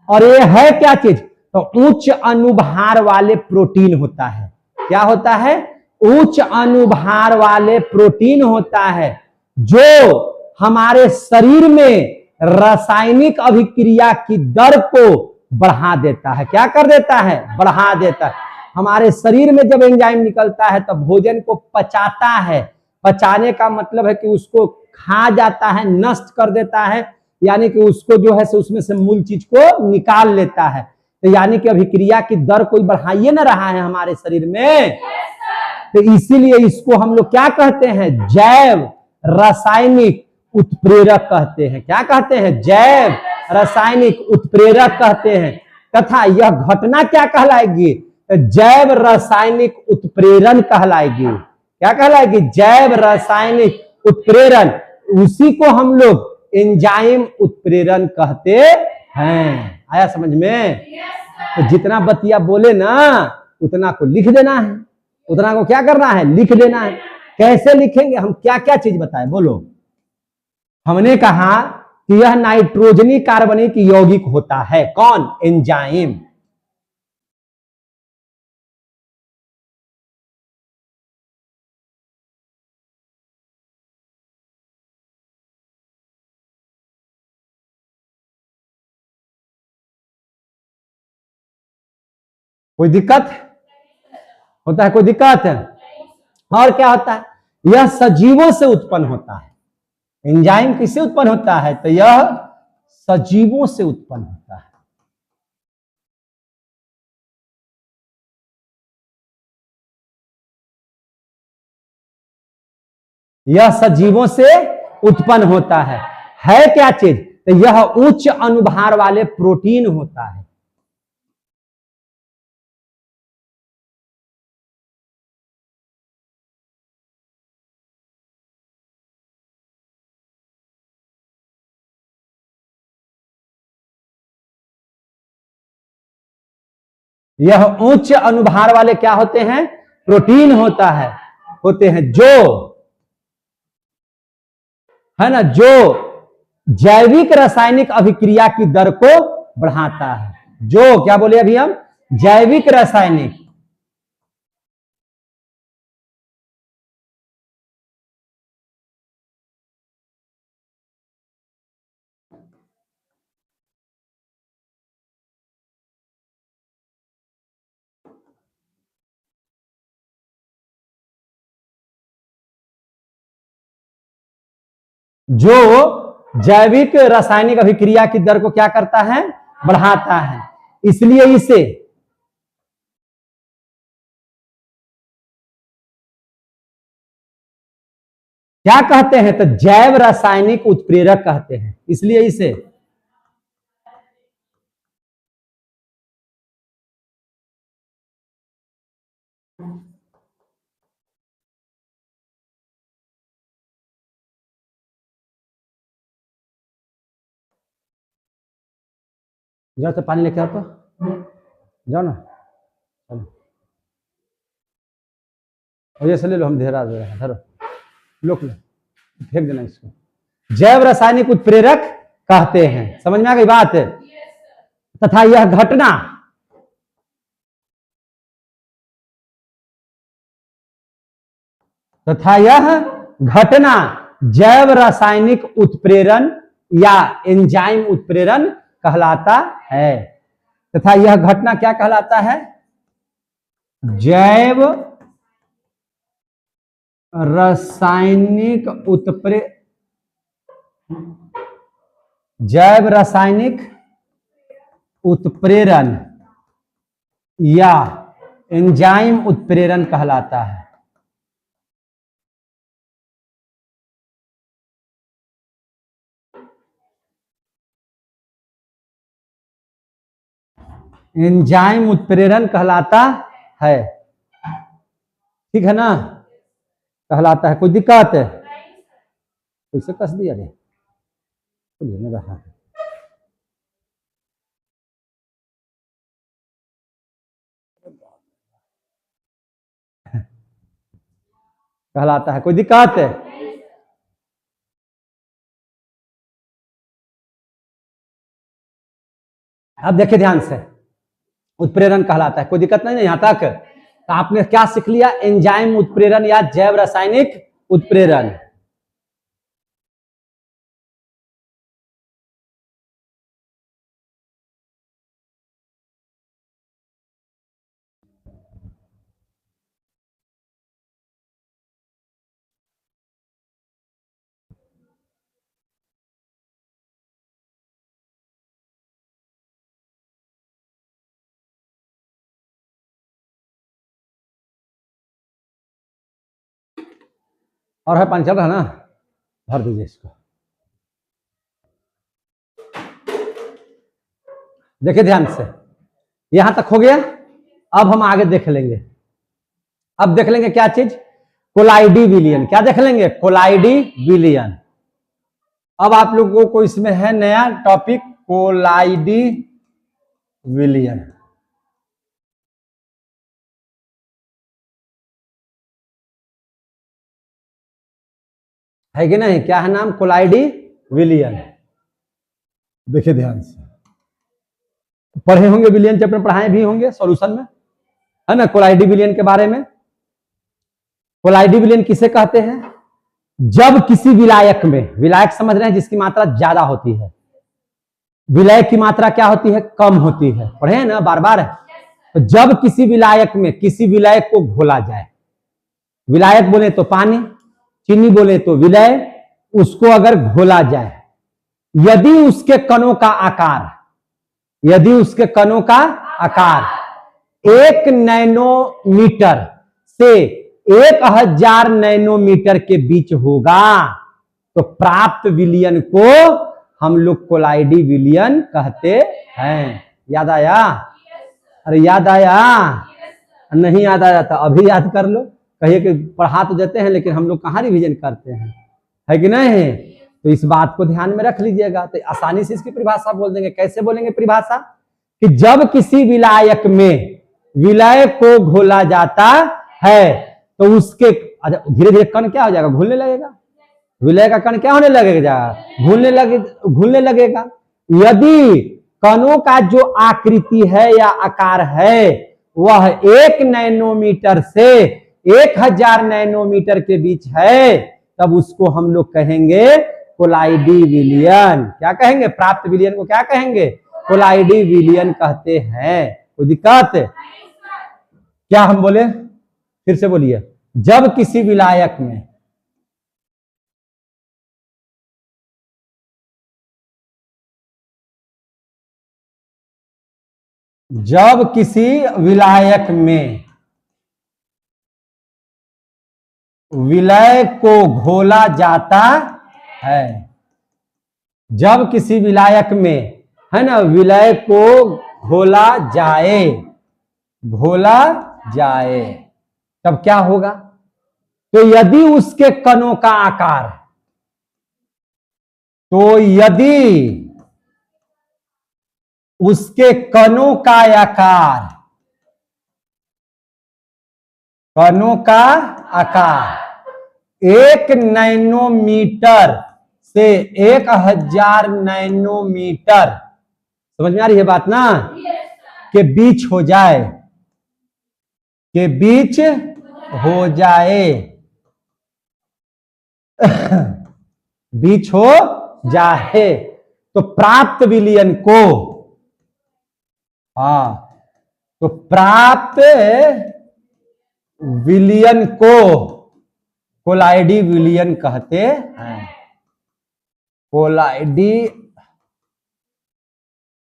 और ये है क्या चीज? तो उच्च अनुभार वाले प्रोटीन होता है। क्या होता है? उच्च अनुभार वाले प्रोटीन होता है जो हमारे शरीर में रासायनिक अभिक्रिया की दर को बढ़ा देता है। क्या कर देता है? बढ़ा देता है। हमारे शरीर में जब एंजाइम निकलता है तब भोजन को पचाता है। पचाने का मतलब है कि उसको खा जाता है, नष्ट कर देता है, यानी कि उसको जो है उसमें से मूल चीज को निकाल लेता है। तो यानी कि अभिक्रिया की दर कोई बढ़ाइए ना रहा है हमारे शरीर में। तो इसीलिए इसको हम लोग क्या कहते हैं? जैव रासायनिक उत्प्रेरक कहते हैं। क्या कहते हैं? जैव रासायनिक उत्प्रेरक कहते हैं। तथा यह घटना क्या कहलाएगी? जैव रासायनिक उत्प्रेरण कहलाएगी। क्या कहलाएगी? जैव रासायनिक उत्प्रेरण। उसी को हम लोग एंजाइम उत्प्रेरण कहते हैं। आया समझ में? तो जितना बतिया बोले ना उतना को लिख देना है, उतना को क्या करना है? लिख देना है। कैसे लिखेंगे? हम क्या क्या चीज बताएं, बोलो। हमने कहा कि यह नाइट्रोजनी कार्बनिक यौगिक होता है। कौन? एंजाइम। कोई दिक्कत होता है? कोई दिक्कत है? और क्या होता है? यह सजीवों से उत्पन्न होता है। एंजाइम किससे उत्पन्न होता है? तो यह सजीवों से उत्पन्न होता है। यह सजीवों से उत्पन्न होता है क्या चीज? तो यह उच्च अनुभार वाले प्रोटीन होता है। यह उच्च अनुभार वाले क्या होते हैं? प्रोटीन होता है, होते हैं, जो है ना, जो जैविक रासायनिक अभिक्रिया की दर को बढ़ाता है। जो क्या बोले अभी हम? जैविक रासायनिक जो जैविक रासायनिक अभिक्रिया की दर को क्या करता है, बढ़ाता है। इसलिए इसे क्या कहते हैं, तो जैव रासायनिक उत्प्रेरक कहते हैं। इसलिए इसे जाओ तो पानी लेके आओ, तो जाओ ना, चलो और ये से ले लो, हम धेरा दे रहे हैं, धरो लोक लो, फेंक देना इसको। जैव रासायनिक उत्प्रेरक कहते हैं। समझ में आ गई बात। तथा यह घटना जैव रासायनिक उत्प्रेरण या एंजाइम उत्प्रेरण कहलाता है। तथा यह घटना क्या कहलाता है, जैव रासायनिक उत्प्रेरण या एंजाइम उत्प्रेरण कहलाता है। एंजाइम उत्प्रेरण कहलाता है, ठीक है ना, कहलाता है। कोई दिक्कत है, कैसे कस दिया रे, तो रहा है। कहलाता है, कोई दिक्कत है। अब देखिए ध्यान से, उत्प्रेरण कहलाता है, कोई दिक्कत नहीं है यहां तक। तो आपने क्या सीख लिया, एंजाइम उत्प्रेरण या जैव रासायनिक उत्प्रेरण। और है पानी चल रहा है ना, भर दीजिए इसको। देखिए ध्यान से, यहां तक हो गया। अब हम आगे देख लेंगे। अब देख लेंगे क्या चीज, कोलाइडी विलियन। क्या देख लेंगे, कोलाइडी विलियन। अब आप लोगों को इसमें है नया टॉपिक, कोलाइडी विलियन। है कि नहीं, क्या है नाम, कोलाइडी विलियन। देखिए ध्यान से, पढ़े होंगे विलियन चैप्टर, पढ़ाए भी होंगे सॉल्यूशन में, है ना, कोलाइडी विलियन के बारे में। कोलाइडी विलियन किसे कहते हैं, जब किसी विलायक में, विलायक समझ रहे हैं जिसकी मात्रा ज्यादा होती है, विलय की मात्रा क्या होती है, कम होती है, पढ़े हैं ना बार बार। तो जब किसी विलायक में किसी विलायक को घोला जाए, विलायक बोले तो पानी, चीनी बोले तो विलय, उसको अगर घोला जाए, यदि उसके कणों का आकार 1 नैनोमीटर से 1000 नैनोमीटर के बीच होगा, तो प्राप्त विलियन को हम लोग कोलाइडी विलियन कहते हैं। याद आया, अरे याद आया, नहीं याद आया था अभी याद कर लो। कहिए कि पढ़ा तो देते हैं लेकिन हम लोग कहाँ रिवीजन करते हैं, है कि नहीं। तो इस बात को ध्यान में रख लीजिएगा। तो आसानी से इसकी परिभाषा बोल देंगे। कैसे बोलेंगे परिभाषा, कि जब किसी विलायक में विलय को घोला जाता है तो उसके धीरे धीरे कण क्या हो जाएगा, घुलने लगेगा। विलय का कण क्या होने लगेगा, घुलने लगेगा। यदि कणों का जो आकृति है या आकार है वह 1 नैनोमीटर से 1000 नैनोमीटर के बीच है, तब उसको हम लोग कहेंगे कोलाइडी विलियन। क्या कहेंगे, प्राप्त विलियन को क्या कहेंगे, कोलाइडी विलियन कहते हैं। कोई दिक्कत, क्या हम बोले, फिर से बोलिए, जब किसी विलायक में जब किसी विलायक में विलय को घोला जाता है, जब किसी विलायक में, है ना, विलय को घोला जाए, घोला जाए, तब क्या होगा? तो यदि उसके कणों का आकार, तो यदि उसके कणों का आकार, कणों का आकार 1 नैनोमीटर से 1000 नैनोमीटर, समझ में आ रही है बात ना, के बीच हो जाए, के बीच हो जाए, बीच हो जाए, तो प्राप्त विलयन को, तो प्राप्त विलयन को कोलाइडी विलयन कहते हैं, कोलाइडी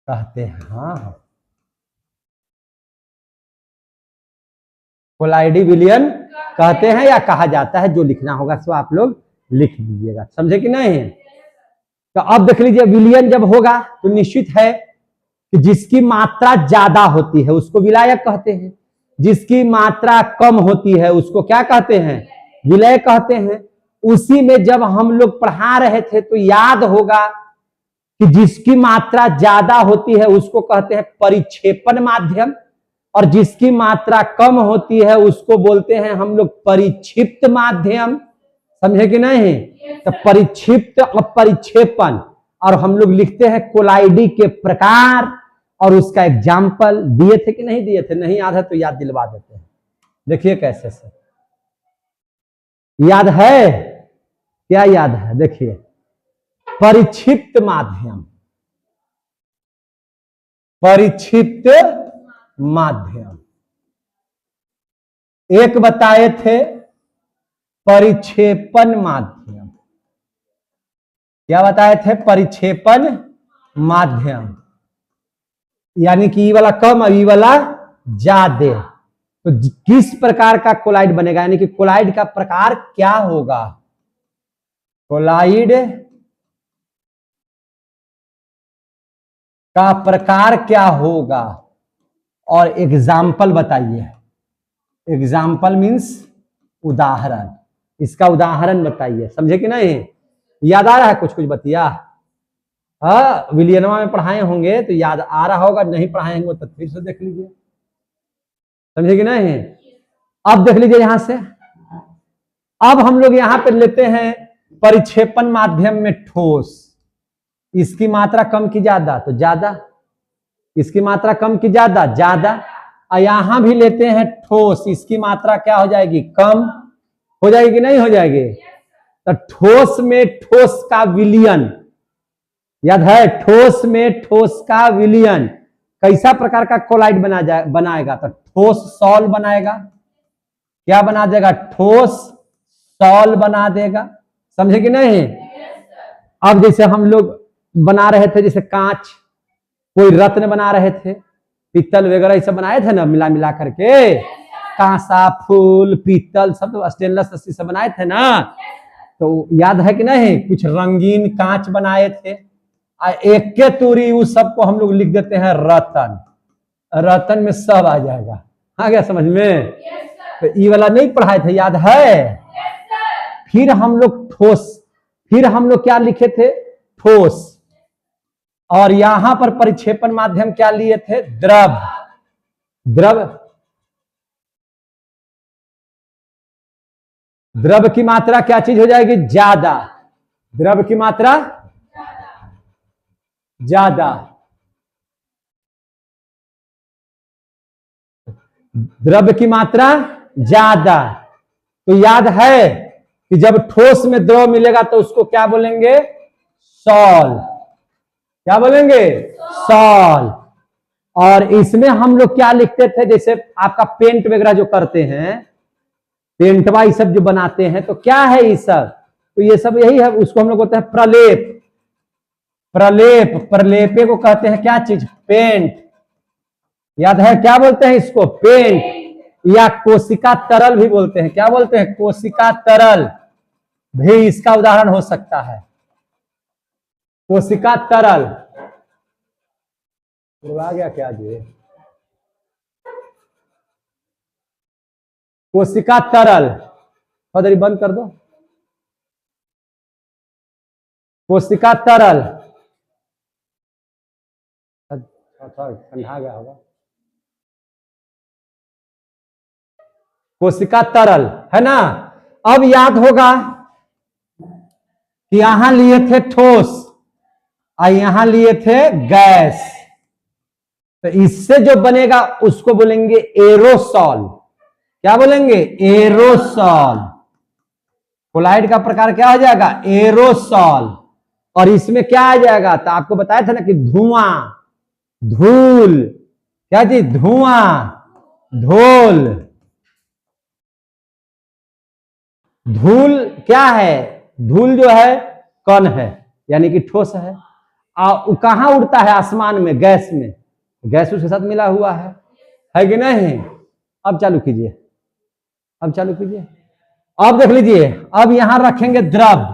कहते हैं। कोलाइडी विलयन कहते हैं या कहा जाता है, जो लिखना होगा सो आप लोग लिख लीजिएगा, समझे कि नहीं? तो अब देख लीजिए, विलयन जब होगा तो निश्चित है कि जिसकी मात्रा ज्यादा होती है उसको विलायक कहते हैं, जिसकी मात्रा कम होती है उसको क्या कहते हैं? विलय कहते हैं। उसी में जब हम लोग पढ़ा रहे थे तो याद होगा कि जिसकी मात्रा ज्यादा होती है उसको कहते हैं परिक्षेपण माध्यम, और जिसकी मात्रा कम होती है उसको बोलते हैं हम लोग परिक्षिप्त माध्यम, समझे कि नहीं? तो परिक्षिप्त और परिक्षेपण, और हम लोग लिखते हैं कोलाइडी के प्रकार, और उसका एग्जाम्पल दिए थे कि नहीं दिए थे? नहीं याद है तो याद दिलवा देते हैं। देखिए कैसे से याद है, क्या याद है? देखिए, परिक्षिप्त माध्यम, परिक्षिप्त माध्यम, एक बताए थे परिक्षेपण माध्यम, क्या बताए थे? परिक्षेपण माध्यम, यानी कि ई वाला कम और ई वाला ज्यादा। तो किस प्रकार का कोलाइड बनेगा, यानी कि कोलाइड का प्रकार क्या होगा? कोलाइड का प्रकार क्या होगा, और एग्जाम्पल बताइए। एग्जाम्पल मीन्स उदाहरण, इसका उदाहरण बताइए, समझे कि नहीं? याद आ रहा है कुछ कुछ बतिया? हाँ, विलियनवा में पढ़ाए होंगे तो याद आ रहा होगा, नहीं पढ़ाए होंगे तो फिर से देख लीजिए, समझे कि नहीं? अब देख लीजिए यहां से, अब हम लोग यहां पर लेते हैं परिक्षेपण माध्यम में ठोस, इसकी मात्रा कम की ज्यादा तो ज्यादा, इसकी मात्रा कम की ज्यादा ज्यादा, और यहां भी लेते हैं ठोस, इसकी मात्रा क्या हो जाएगी? कम हो जाएगी कि नहीं हो जाएगी? तो ठोस में ठोस का विलयन, याद है? ठोस में ठोस का विलयन कैसा प्रकार का कोलाइड बनाएगा? तो ठोस सॉल बनाएगा, क्या बना देगा? ठोस सॉल बना देगा, समझे कि नहीं? अब जैसे हम लोग बना रहे थे, जैसे कांच, कोई रत्न बना रहे थे, पीतल वगैरह ये सब बनाए थे ना, मिला मिला करके, कांसा, फूल, पीतल सब तो स्टेनलेस स्टील से बनाए थे ना, तो याद है कि नहीं? कुछ रंगीन कांच बनाए थे, एक के तूरी उस सबको हम लोग लिख देते हैं रतन, रतन में सब आ जाएगा, आ गया समझ में? तो ये वाला नहीं पढ़ाए थे, याद है? फिर हम लोग ठोस, फिर हम लोग क्या लिखे थे? ठोस, और यहां पर परिक्षेपण माध्यम क्या लिए थे? द्रव, द्रव, द्रव की मात्रा क्या चीज हो जाएगी? ज्यादा, द्रव की मात्रा ज्यादा, द्रव की मात्रा ज्यादा। तो याद है कि जब ठोस में द्रव मिलेगा तो उसको क्या बोलेंगे? सॉल, क्या बोलेंगे? सॉल। और इसमें हम लोग क्या लिखते थे? जैसे आपका पेंट वगैरह जो करते हैं, पेंटवा ये सब जो बनाते हैं, तो क्या है ये सब? तो ये सब यही है, उसको हम लोग बोलते हैं प्रलेप, प्रलेप, प्रलेपे को कहते हैं क्या चीज? पेंट, याद है क्या बोलते हैं इसको? पेंट या कोशिका तरल भी बोलते हैं। क्या बोलते हैं? कोशिका तरल भी इसका उदाहरण हो सकता है। कोशिका तरल आ गया क्या जी? कोशिका तरल थोड़ी बंद कर दो। कोशिका तरल ठंडा गया होगा। कोशिका तरल है ना। अब याद होगा कि यहां लिए थे ठोस और यहां लिए थे गैस, तो इससे जो बनेगा उसको बोलेंगे एरोसॉल। क्या बोलेंगे? एरोसॉल। कोलाइड का प्रकार क्या हो जाएगा? एरोसॉल। और इसमें क्या आ जाएगा? तो आपको बताया था ना कि धुआं, धूल, क्या जी? धुआं, धूल। धूल क्या है? धूल जो है कण है, यानी कि ठोस है। कहां उड़ता है? आसमान में, गैस में। गैस उसके साथ मिला हुआ है कि नहीं? अब चालू कीजिए, अब चालू कीजिए। अब देख लीजिए, अब यहां रखेंगे द्रव।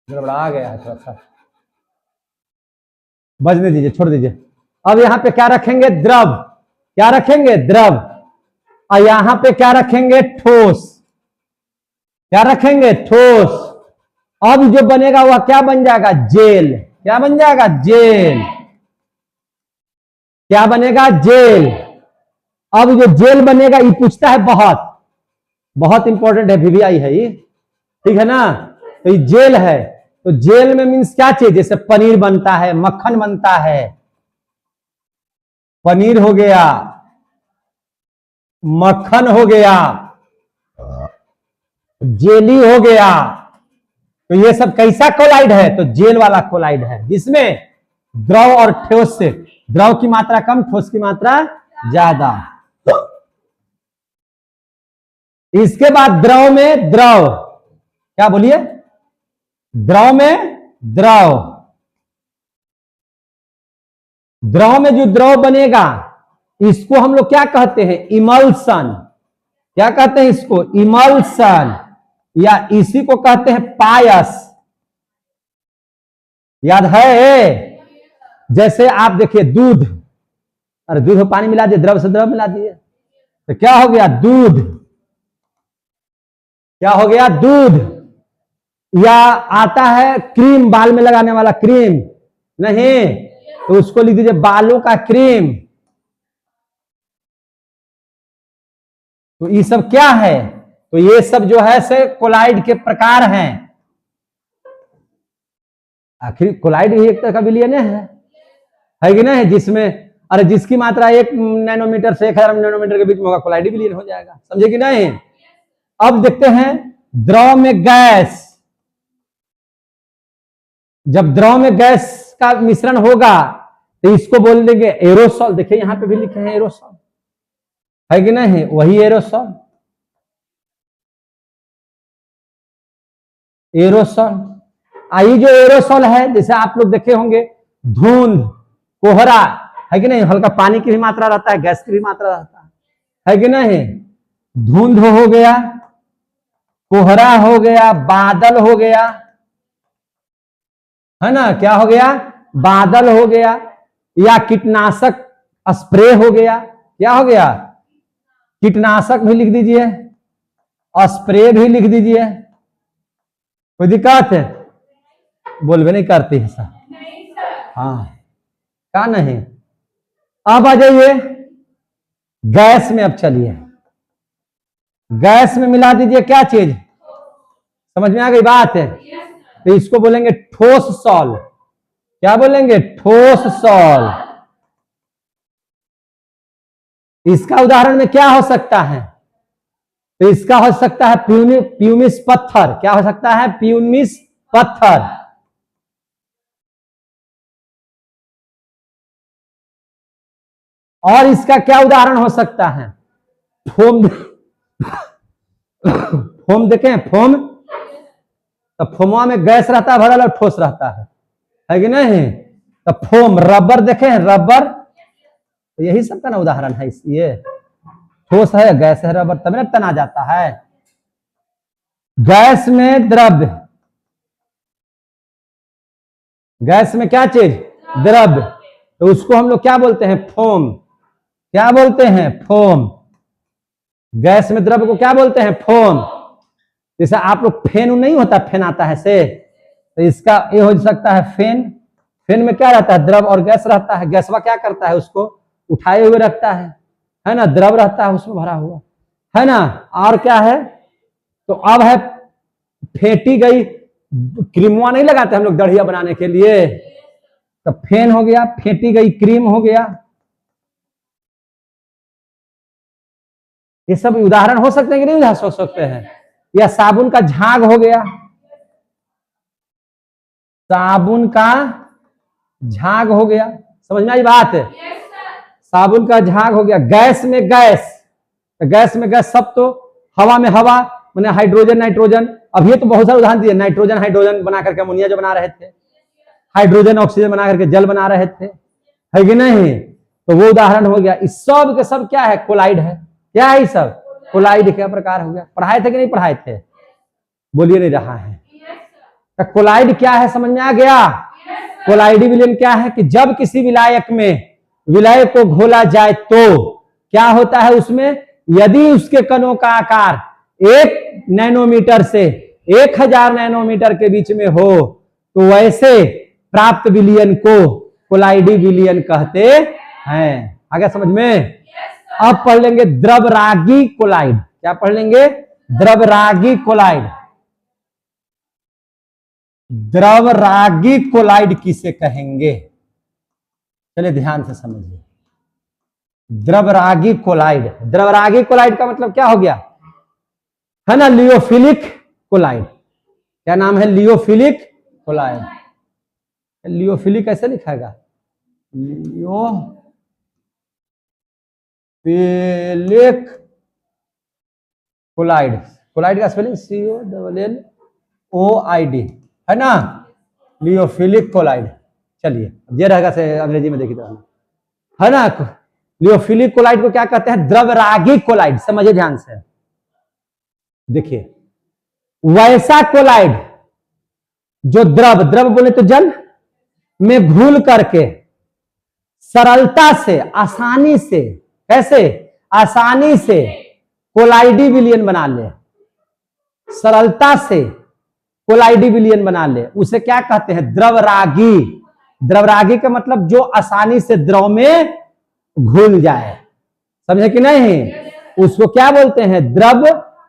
गड़बड़ा गया है थोड़ा सा, बजने दीजिए, छोड़ दीजिए। अब यहां पे क्या रखेंगे? द्रव। क्या रखेंगे? द्रव। और यहां पे क्या रखेंगे? ठोस। क्या रखेंगे? ठोस। अब जो बनेगा वह क्या बन जाएगा? जेल। क्या बन जाएगा? जेल। क्या बनेगा? जेल। अब जो जेल बनेगा ये पूछता है बहुत, बहुत इंपॉर्टेंट है, वीवीआई है ये, ठीक है ना। तो ये जेल है, तो जेल में मीन्स क्या चीज? जैसे पनीर बनता है, मक्खन बनता है, पनीर हो गया, मक्खन हो गया, जेली हो गया। तो ये सब कैसा कोलाइड है? तो जेल वाला कोलाइड है, जिसमें द्रव और ठोस से द्रव की मात्रा कम, ठोस की मात्रा ज्यादा। इसके बाद द्रव में द्रव, क्या बोलिए? द्रव में द्रव। द्रव में जो द्रव बनेगा इसको हम लोग क्या कहते हैं? इमल्सन। क्या कहते हैं इसको? इमल्सन। या इसी को कहते हैं पायस। याद है? जैसे आप देखिए दूध, अरे दूध में पानी मिला दिए, द्रव से द्रव मिला दिए, तो क्या हो गया? दूध। क्या हो गया? दूध। या आता है क्रीम, बाल में लगाने वाला क्रीम, नहीं तो उसको लिख दीजिए बालों का क्रीम। तो ये सब क्या है? तो ये सब जो है से कोलाइड के प्रकार हैं। आखिर कोलाइड भी एक तरह का विलयन है कि नहीं? जिसमें अरे जिसकी मात्रा 1 नैनोमीटर से 1000 नैनोमीटर के बीच में होगा, कोलाइड विलयन हो जाएगा। समझे कि नहीं? अब देखते हैं द्रव में गैस। जब द्रव में गैस का मिश्रण होगा तो इसको बोल देंगे एरोसॉल। देखिए यहां पे भी लिखे हैं एरोसॉल, है कि नहीं? वही एरोसॉल, एरोसॉल। आई जो एरोसॉल है, जैसे आप लोग देखे होंगे धुंध, कोहरा, है कि नहीं? हल्का पानी की भी मात्रा रहता है, गैस की भी मात्रा रहता है कि नहीं? धुंध हो गया, कोहरा हो गया, बादल हो गया, है ना? क्या हो गया? बादल हो गया। या कीटनाशक स्प्रे हो गया। क्या हो गया? कीटनाशक भी लिख दीजिए और स्प्रे भी लिख दीजिए। कोई दिक्कत है? बोलबे नहीं करती है सर? हाँ, क्या नहीं? अब आ जाइए गैस में। अब चलिए गैस में मिला दीजिए क्या चीज? समझ में आ गई बात है? तो इसको बोलेंगे ठोस सॉल। क्या बोलेंगे? ठोस सॉल। इसका उदाहरण में क्या हो सकता है? तो इसका हो सकता है प्यूमिस पत्थर। क्या हो सकता है? प्यूमिस पत्थर। और इसका क्या उदाहरण हो सकता है? फोम। फोम देखें, फोम। तो फोमवा में गैस रहता है भरल और ठोस रहता है। है कि नहीं? तो फोम, रबर देखे हैं, रबर, तो यही सब का ना उदाहरण है। ये ठोस है, गैस है, रबर, तब ना तना जाता है। गैस में द्रव्य, गैस में क्या चीज? द्रव्य, तो उसको हम लोग क्या बोलते हैं? फोम। क्या बोलते हैं? फोम। गैस में द्रव्य को क्या बोलते हैं? फोम। जैसे आप लोग फेन नहीं होता, फेन आता है से, तो इसका ये हो सकता है फेन। फेन में क्या रहता है? द्रव और गैस रहता है। गैसवा क्या करता है? उसको उठाए हुए रखता है ना? द्रव रहता है उसमें भरा हुआ, है ना? और क्या है? तो अब है फेंटी गई, क्रीमवा नहीं लगाते हम लोग दढ़िया बनाने के लिए, तो फेन हो गया, फेंटी गई क्रीम हो गया। ये सब उदाहरण हो सकते हैं कि नहीं हो सकते हैं? या साबुन का झाग हो गया, साबुन का झाग हो गया, समझ में आई बात? साबुन का झाग हो गया। गैस में गैस, तो गैस में गैस सब, तो हवा में हवा, मैंने हाइड्रोजन नाइट्रोजन, अब ये तो बहुत सारे उदाहरण दिए। नाइट्रोजन हाइड्रोजन बना करके अमोनिया जो बना रहे थे, हाइड्रोजन ऑक्सीजन बना करके जल बना रहे थे, है कि नहीं? तो वो उदाहरण हो गया। इस सब के सब क्या है? कोलाइड है। क्या है? सब कोलाइड का प्रकार हो गया। पढ़ाए थे कि नहीं पढ़ाए थे? बोलिए नहीं रहा है। तो कोलाइड क्या है, समझ में आ गया? कोलाइडी विलयन क्या है कि जब किसी विलायक में विलय को घोला जाए तो क्या होता है उसमें? यदि उसके कणों का आकार 1 नैनोमीटर से 1000 नैनोमीटर के बीच में हो, तो वैसे प्राप्त विलयन को कोलाइडी विलयन कहते हैं। आगे समझ में? अब पढ़ लेंगे द्रवरागी कोलाइड। क्या पढ़ लेंगे? द्रवरागी कोलाइड। द्रवरागी कोलाइड किसे कहेंगे? चलिए ध्यान से समझिए। द्रवरागी कोलाइड, द्रवरागी कोलाइड का मतलब क्या हो गया? है ना, लियोफिलिक कोलाइड। क्या नाम है? लियोफिलिक कोलाइड। लियोफिलिक कैसे लिखाएगा? लियोफिलिक कोलाइड। कोलाइड का स्पेलिंग COLLOID, है ना? लियोफिलिक कोलाइड। चलिए ये रहेगा से अंग्रेजी में देखिए, है ना? लियोफिलिक कोलाइड को क्या कहते हैं? द्रवरागी कोलाइड। समझिए ध्यान से, देखिए वैसा कोलाइड जो द्रव, द्रव बोले तो जल में घुल करके सरलता से, आसानी से, कैसे? आसानी से कोलाइडी विलयन बना ले, सरलता से कोलाइडी विलयन बना ले, उसे क्या कहते हैं? द्रवरागी। द्रवरागी का मतलब जो आसानी से द्रव में घुल जाए, समझे कि नहीं? उसको क्या बोलते हैं? द्रव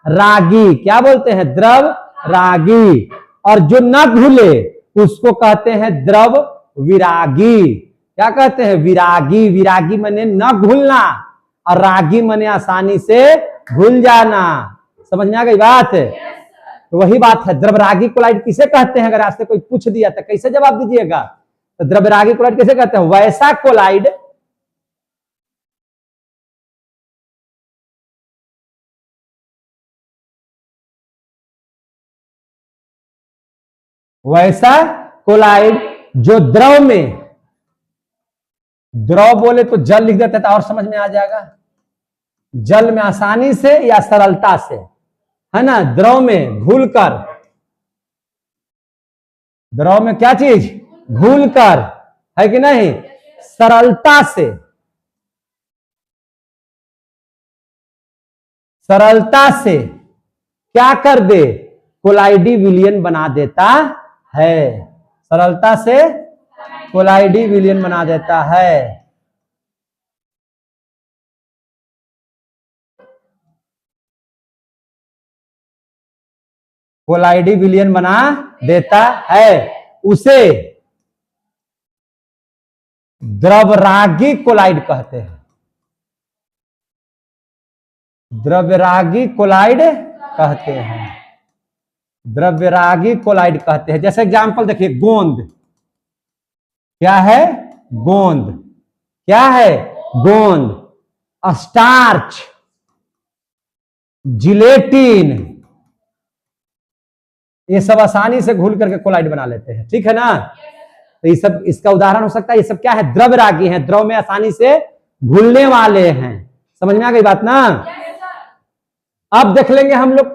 रागी। क्या बोलते हैं? द्रव रागी। और जो न घुले उसको कहते हैं द्रव विरागी। क्या कहते हैं? विरागी। विरागी माने न घुलना, और रागी माने आसानी से घुल जाना। समझ में आ गई बात? तो वही बात है। द्रवरागी कोलाइड किसे कहते हैं? अगर आपसे कोई पूछ दिया तो कैसे जवाब दीजिएगा? तो द्रवरागी कोलाइड कैसे कहते हैं? वैसा कोलाइड वैसा कोलाइड जो द्रव में, द्रव बोले तो जल लिख देते तो और समझ में आ जाएगा। जल में आसानी से या सरलता से, है ना? द्रव में घुलकर, द्रव में क्या चीज? घुलकर, है कि नहीं? सरलता से, सरलता से क्या कर दे? कोलाइडी विलयन बना देता है। सरलता से कोलाइडी विलयन बना देता है। कोलाइडी विलयन बना देता है, उसे द्रवरागी कोलाइड कहते हैं। द्रव्यरागी कोलाइड कहते हैं। द्रव्यरागी कोलाइड कहते हैं। जैसे एग्जांपल देखिए, गोंद। क्या है? गोंद। क्या है? गोंद। स्टार्च, जिलेटिन, ये सब आसानी से घुल करके कोलाइड बना लेते हैं। ठीक है ना? तो ये सब इसका उदाहरण हो सकता है। ये सब क्या है? द्रव रागी है, द्रव में आसानी से घुलने वाले हैं। समझ में आ गई बात ना? अब देख लेंगे हम लोग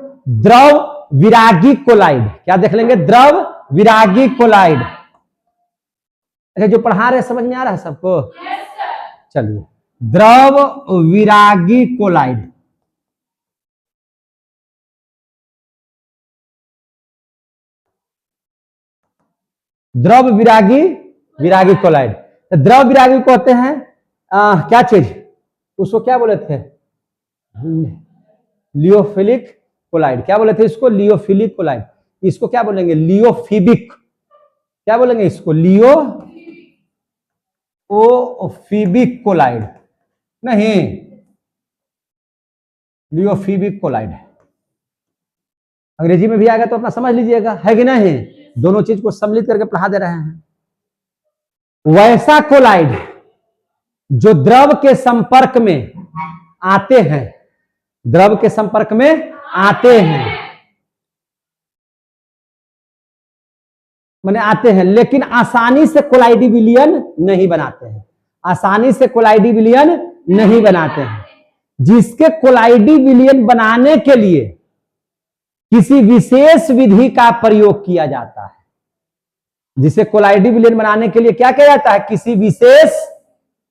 द्रव विरागी कोलाइड। क्या देख लेंगे? द्रव विरागी कोलाइड। अच्छा, जो पढ़ा रहे समझ में आ रहा है सबको? चलिए, द्रव विरागी कोलाइड। द्रव विरागी विरागी कोलाइड। तो द्रव विरागी को कहते हैं क्या चीज? उसको क्या बोले थे? लियोफिलिक कोलाइड। क्या बोले थे इसको? लियोफिलिक कोलाइड। इसको क्या बोलेंगे? लियोफिबिक। क्या बोलेंगे इसको? लियोफिबिक कोलाइड नहीं, लियोफिबिक कोलाइड। अंग्रेजी में भी आ गया तो अपना समझ लीजिएगा, है कि नहीं? दोनों चीज को सम्मिलित करके पढ़ा दे रहे हैं। वैसा कोलाइड जो द्रव के संपर्क में आते हैं, द्रव के संपर्क में आते हैं, माने आते हैं, लेकिन आसानी से कोलाइडी विलयन नहीं बनाते हैं। आसानी से कोलाइडी विलयन नहीं बनाते हैं। जिसके कोलाइडी विलयन बनाने के लिए किसी विशेष विधि का प्रयोग किया जाता है। जिसे कोलाइडी विलयन बनाने के लिए क्या किया जाता है? किसी विशेष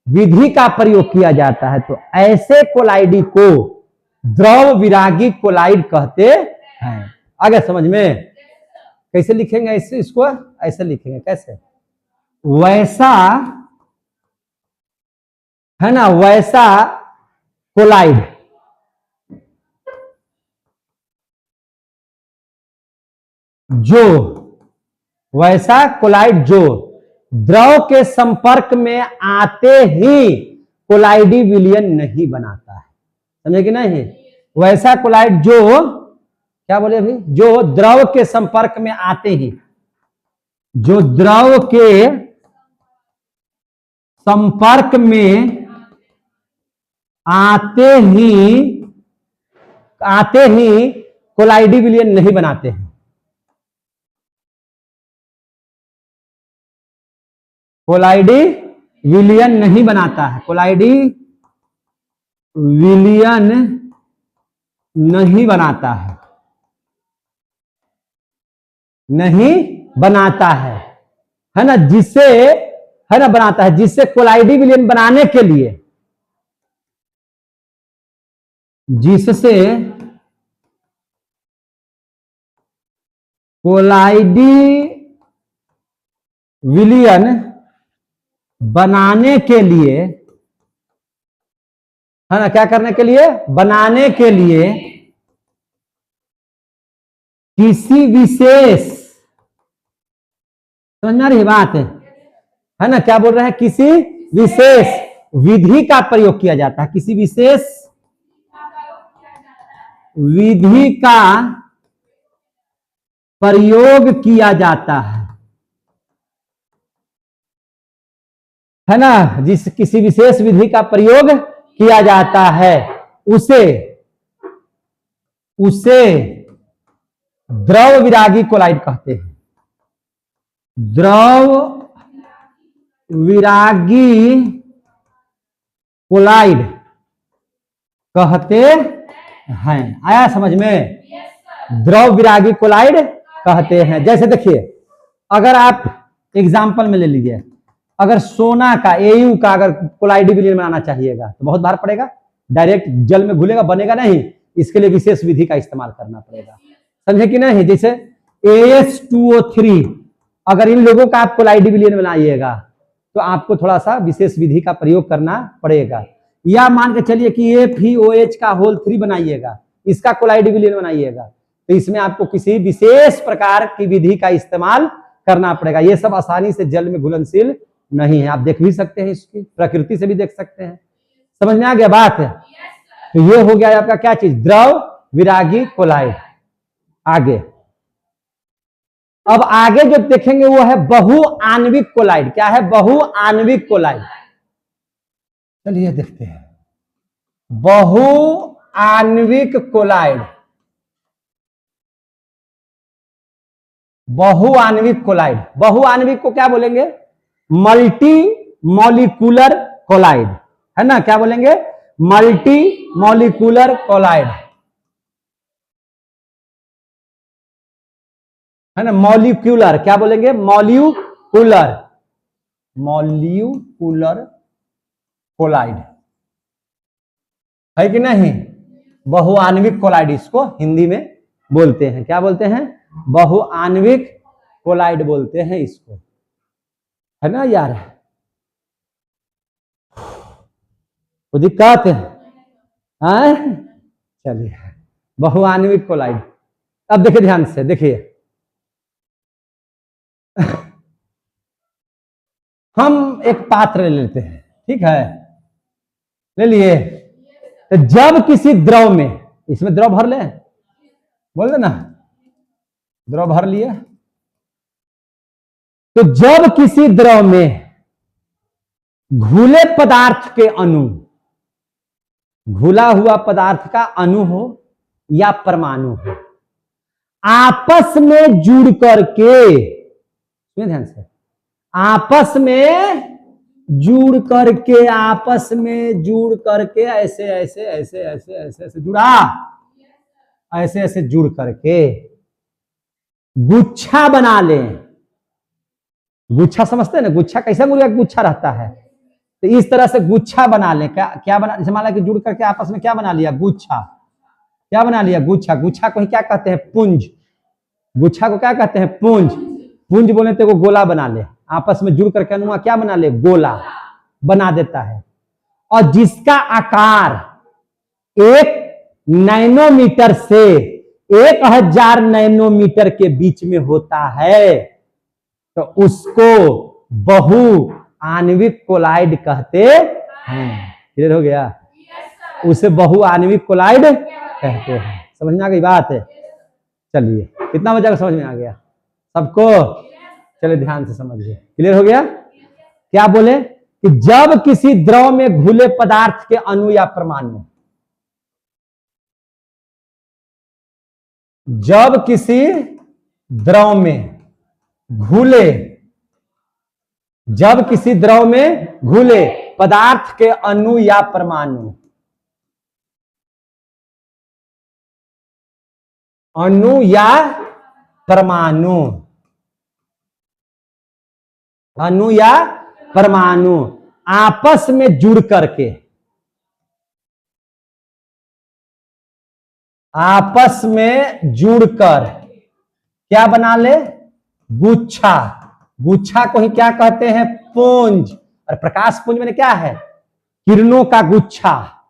विधि का प्रयोग किया जाता है। तो ऐसे कोलाइडी को द्रव विरागी कोलाइड कहते हैं। आगे समझ में? कैसे लिखेंगे इसको? ऐसे लिखेंगे। कैसे? वैसा, है ना, वैसा कोलाइड जो, वैसा कोलाइड जो द्रव के संपर्क में आते ही कोलाइडी विलयन नहीं बनाता है। समझे कि नहीं? वैसा कोलाइड जो, क्या बोले अभी? जो द्रव के संपर्क में आते ही, जो द्रव के संपर्क में आते ही कोलाइडी विलयन नहीं बनाते हैं। कोलाइडी विलयन नहीं बनाता है। कोलाइडी विलयन नहीं बनाता है, नहीं बनाता है ना? जिससे, है ना, बनाता है, जिससे कोलाइडी विलयन बनाने के लिए, जिससे कोलाइडी विलयन बनाने के लिए, है ना, क्या करने के लिए? बनाने के लिए किसी विशेष, समझ में आ रही बात है ना? क्या बोल रहे हैं? किसी विशेष विधि का प्रयोग किया जाता है। किसी विशेष विधि का प्रयोग किया जाता है ना? जिस किसी विशेष विधि का प्रयोग किया जाता है, उसे द्रव विरागी कोलाइड कहते हैं। द्रव विरागी कोलाइड कहते हैं। आया समझ में? द्रव विरागी कोलाइड कहते हैं। जैसे देखिए, अगर आप एग्जाम्पल में ले लीजिए, अगर सोना का, एयू का अगर कोलाइडी विलयन बनाना चाहिएगा तो बहुत बार पड़ेगा। डायरेक्ट जल में घुलेगा, बनेगा नहीं। इसके लिए विशेष विधि का इस्तेमाल करना पड़ेगा। समझे कि नहीं? जैसे AS2O3, अगर इन लोगों का आप कोलाइडी विलयन बनाइएगा तो आपको थोड़ा सा विशेष विधि का प्रयोग करना पड़ेगा। या मान के चलिए कि FeOH का होल 3 बनाइएगा, इसका कोलाइडी विलयन बनाइएगा, तो इसमें आपको किसी विशेष प्रकार की विधि का इस्तेमाल करना पड़ेगा। ये सब आसानी से जल में घुलनशील नहीं है। आप देख भी सकते हैं, इसकी प्रकृति से भी देख सकते हैं। समझ में आ गया बात? तो ये हो गया आपका क्या चीज? द्रव विरागी कोलाइड। आगे, अब आगे जो देखेंगे वो है बहुआण्विक कोलाइड। क्या है? बहुआण्विक कोलाइड। चलिए देखते हैं बहुआण्विक कोलाइड। बहुआण्विक कोलाइड, बहुआण्विक को क्या बोलेंगे? मल्टी मॉलिक्यूलर कोलाइड, है ना, क्या बोलेंगे, मल्टी मॉलिक्यूलर कोलाइड, है ना, मॉलिक्यूलर, क्या बोलेंगे, मॉलिक्यूलर, मॉलिक्यूलर कोलाइड, है कि नहीं, बहुआण्विक कोलाइड इसको हिंदी में बोलते हैं, क्या बोलते हैं, बहुआण्विक कोलाइड बोलते हैं इसको, है ना यार, कोई दिक्कत है, चलिए, बहुआण्विक कोलाइड। अब देखिए ध्यान से, देखिए हम एक पात्र ले लेते हैं, ठीक है, ले लिए, तो जब किसी द्रव में, इसमें द्रव भर ले, बोल दे ना, द्रव भर लिए, तो जब किसी द्रव में घुले पदार्थ के अणु, घुला हुआ पदार्थ का अणु हो या परमाणु हो, आपस में जुड़ करके, ध्यान से, आपस में जुड़ करके, आपस में जुड़ करके, ऐसे ऐसे ऐसे ऐसे ऐसे ऐसे जुड़ा, ऐसे ऐसे जुड़ करके गुच्छा बना ले, गुच्छा समझते हैं ना, गुच्छा कैसा गुच्छा रहता है, तो इस तरह से गुच्छा बना ले, क्या क्या बना, जैसे मान लो कि जुड़ करके आपस में क्या बना लिया, गुच्छा, क्या बना लिया, गुच्छा, गुच्छा को ही क्या कहते हैं, पुंज, गुच्छा को क्या कहते हैं, पुंज, पुंज बोले तो वो गोला बना ले, आपस में जुड़ करके अनुमा क्या बना ले, गोला बना देता है, और जिसका आकार 1 नैनोमीटर से 1000 नैनोमीटर के बीच में होता है, तो उसको बहुआण्विक कोलाइड कहते हैं, क्लियर हो गया, उसे बहुआण्विक कोलाइड कहते हैं, समझ में आ गई बात है, चलिए कितना बचा समझ में आ गया सबको, चलिए ध्यान से समझिए, क्लियर हो गया, क्या बोले कि जब किसी द्रव में घुले पदार्थ के अणु या परमाणु, जब किसी द्रव में घुले, जब किसी द्रव में घुले पदार्थ के अणु या परमाणु, अणु या परमाणु, अणु या परमाणु आपस में जुड़ करके, आपस में जुड़कर क्या बना ले, गुच्छा, गुच्छा को ही क्या कहते हैं, पुंज, और प्रकाश पुंज में क्या है, किरणों का गुच्छा,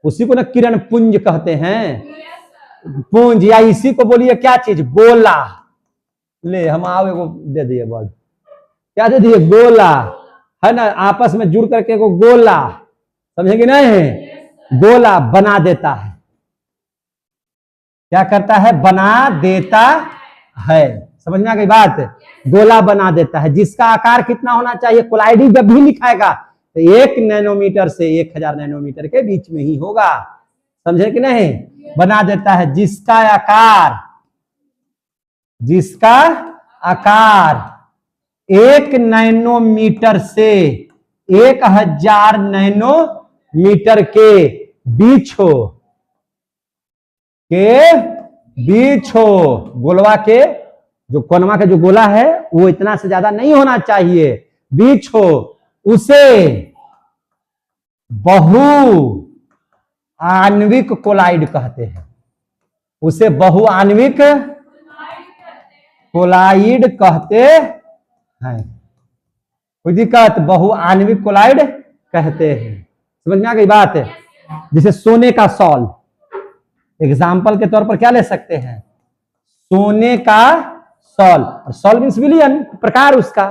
उसी को ना किरण पुंज कहते हैं, पुंज, या इसी को बोलिए क्या चीज, गोला, ले हम आओ एगो दे दिए वर्ड, क्या दे दिए, गोला, है ना, आपस में जुड़ करके को गोला, समझेंगे नहीं, गोला बना देता है, क्या करता है, बना देता है, समझ में आ गई बात, गोला बना देता है, जिसका आकार कितना होना चाहिए, कोलाइड जब भी लिखाएगा तो 1 नैनोमीटर से 1000 नैनोमीटर के बीच में ही होगा, समझे कि नहीं, बना देता है, जिसका आकार, जिसका आकार 1 नैनोमीटर से 1000 नैनोमीटर के बीच हो, के बीच हो, गोलवा के जो कोनमा का जो गोला है वो इतना से ज्यादा नहीं होना चाहिए, बीच हो, उसे बहुआण्विक कोलाइड कहते हैं, उसे बहुआण्विक कोलाइड कहते हैं, कोई दिक्कत, बहुआण्विक कोलाइड कहते हैं, समझ में आ गई बात है, जैसे सोने का सॉल्व, एग्जाम्पल के तौर पर क्या ले सकते हैं, सोने का सॉल्व, और सॉल्व मींस विलियन, प्रकार उसका,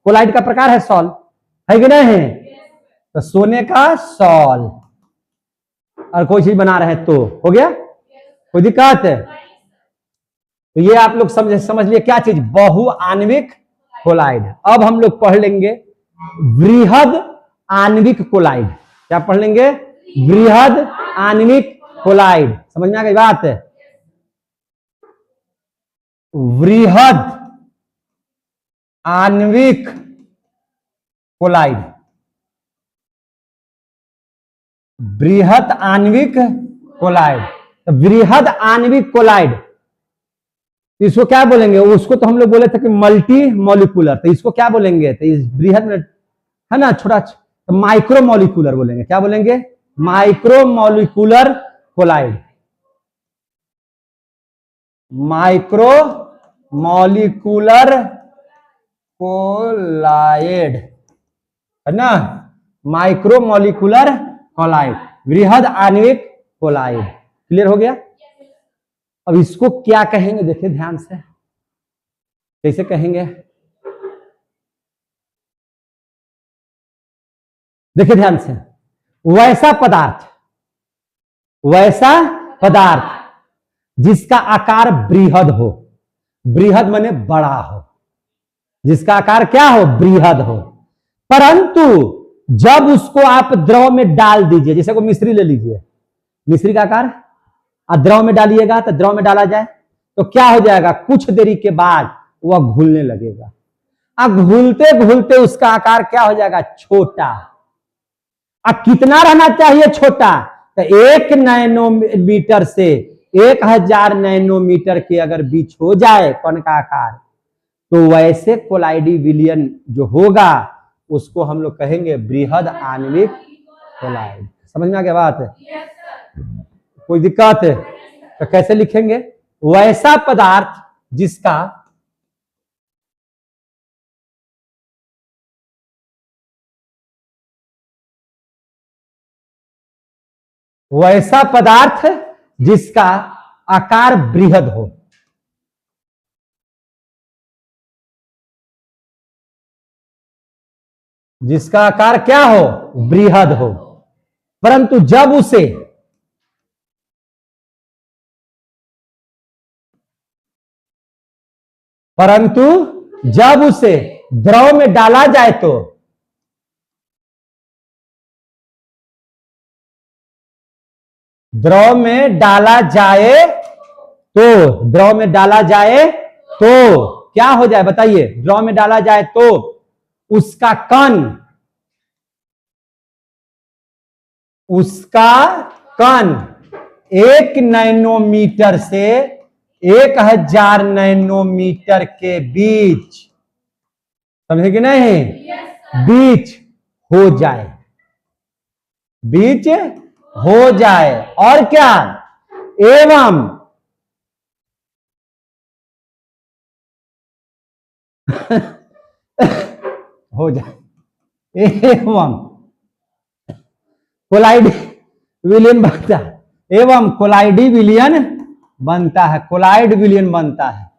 कोलाइड का प्रकार है सॉल्व, है कि नहीं, तो सोने का सॉल्व, और कोई चीज बना रहे तो हो गया, कोई दिक्कत है, तो ये आप लोग समझ लिए क्या चीज, बहुआण्विक कोलाइड। अब हम लोग पढ़ लेंगे वृहद आणविक कोलाइड, क्या पढ़ लेंगे, वृहद आणविक कोलाइड, समझ में आ गई बात है, वृहद आणविक कोलाइड, बृहद आणविक कोलाइड। तो बृहद आणविक कोलाइड इसको क्या बोलेंगे? उसको तो हम लोग बोले थे कि मल्टी मॉलिक्यूलर, तो इसको क्या बोलेंगे? तो इस बृहद में है ना छोटा, तो माइक्रो मॉलिक्यूलर बोलेंगे। क्या बोलेंगे? Micro molecular colloid, micro molecular colloid है ना, माइक्रो मॉलिक्यूलर कोलाइड, बृहद आणविक कोलाइड। क्लियर हो गया? अब इसको क्या कहेंगे? देखिए ध्यान से, कैसे कहेंगे? देखिए ध्यान से, वैसा पदार्थ, वैसा पदार्थ जिसका आकार बृहद हो, बृहद माने बड़ा हो, जिसका आकार क्या हो? बृहद हो, परंतु जब उसको आप द्रव में डाल दीजिए, जैसे को मिश्री ले लीजिए, मिश्री का आकार द्रव में डालिएगा, तो द्रव में डाला जाए तो क्या हो जाएगा? कुछ देरी के बाद वह घुलने लगेगा। अब घुलते घुलते उसका आकार क्या हो जाएगा? छोटा। अब कितना रहना चाहिए छोटा? तो 1 नैनोमीटर से 1000 नैनोमीटर के अगर बीच हो जाए कण का आकार, तो वैसे कोलाइडी विलयन जो होगा उसको हम लोग कहेंगे बृहद आणविक कोलाइड। समझ में आ गया बात? कोई दिक्कत है? तो कैसे लिखेंगे? वैसा पदार्थ जिसका वैसा पदार्थ जिसका आकार बृहद हो, जिसका आकार क्या हो? बृहद हो, परंतु जब उसे द्रव में डाला जाए तो द्रव में डाला जाए तो क्या हो जाए? बताइए। द्रव में डाला जाए तो उसका कण 1 नैनोमीटर से 1000 नैनोमीटर के बीच, समझे कि नहीं? बीच हो जाए, और क्या? एवं हो जाए, एवं कोलाइडी विलयन बनता है, एवं कोलाइडी विलयन बनता है, कोलाइड विलयन बनता है,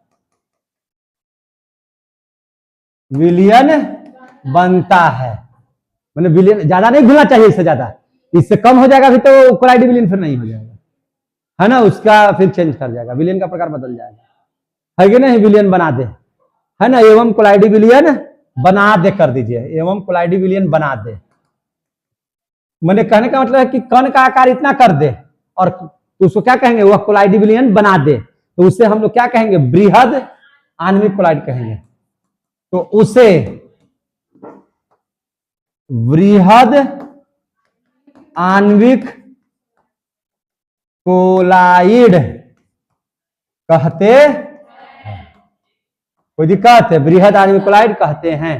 विलयन बनता है। मैंने विलयन ज्यादा नहीं घुलना चाहिए, इससे ज्यादा, इससे कम हो जाएगा फिर तो कोलाइडी विलयन फिर नहीं हो जाएगा, है ना, उसका फिर चेंज कर जाएगा, विलयन का प्रकार बदल जाएगा, है कि नहीं? विलयन बना दे, है ना, एवं कोलाइडी विलयन बना दे कर दीजिए, एवं कोलाइडी विलयन बना दे। मैंने कहने का मतलब है कि कण का आकार इतना कर दे और उसको क्या कहेंगे? वह कोलाइडी विलयन बना दे, तो उससे हम लोग क्या कहेंगे? बृहद आणविक कोलाइड कहेंगे। तो उसे बृहद आणविक कोलाइड कहते हैं। कोई दिक्कत है? बृहद आणविक कोलाइड कहते हैं।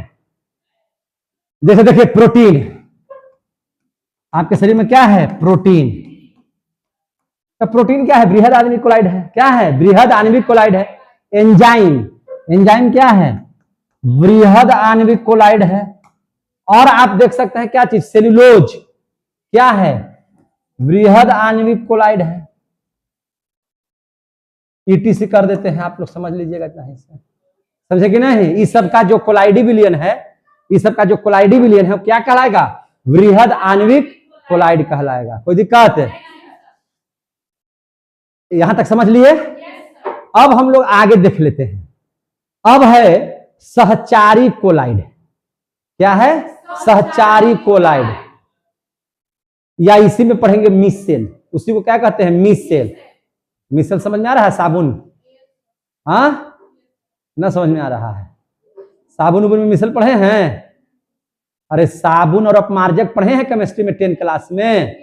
जैसे देखिए प्रोटीन, आपके शरीर में क्या है? प्रोटीन। तो प्रोटीन क्या है? बृहद आणविक कोलाइड है। क्या है? बृहद आणविक कोलाइड है। एंजाइम, एंजाइम क्या है? बृहद आणविक कोलाइड है। और आप देख सकते हैं क्या चीज? सेल्यूलोज क्या है? बृहद आणविक कोलाइड है। ईटीसी कर देते हैं, आप लोग समझ लीजिएगा इतना हिस्सा, समझे कि नहीं? इस सब का जो कोलाइडी विलयन है, इस सब का जो कोलाइडी विलयन है क्या कहलाएगा? बृहद आणविक कोलाइड कहलाएगा। कोई दिक्कत है? यहां तक समझ लिए? अब हम लोग आगे देख लेते हैं। अब है सहचारी कोलाइड। क्या है? सहचारी कोलाइड, या इसी में पढ़ेंगे मिसेल। उसी को क्या कहते हैं? मिसेल। मिसेल समझ में आ रहा है? साबुन, हाँ ना समझ में आ रहा है? साबुन उबुन में मिसेल पढ़े हैं? अरे साबुन और अपमार्जक पढ़े हैं केमिस्ट्री में 10 क्लास में,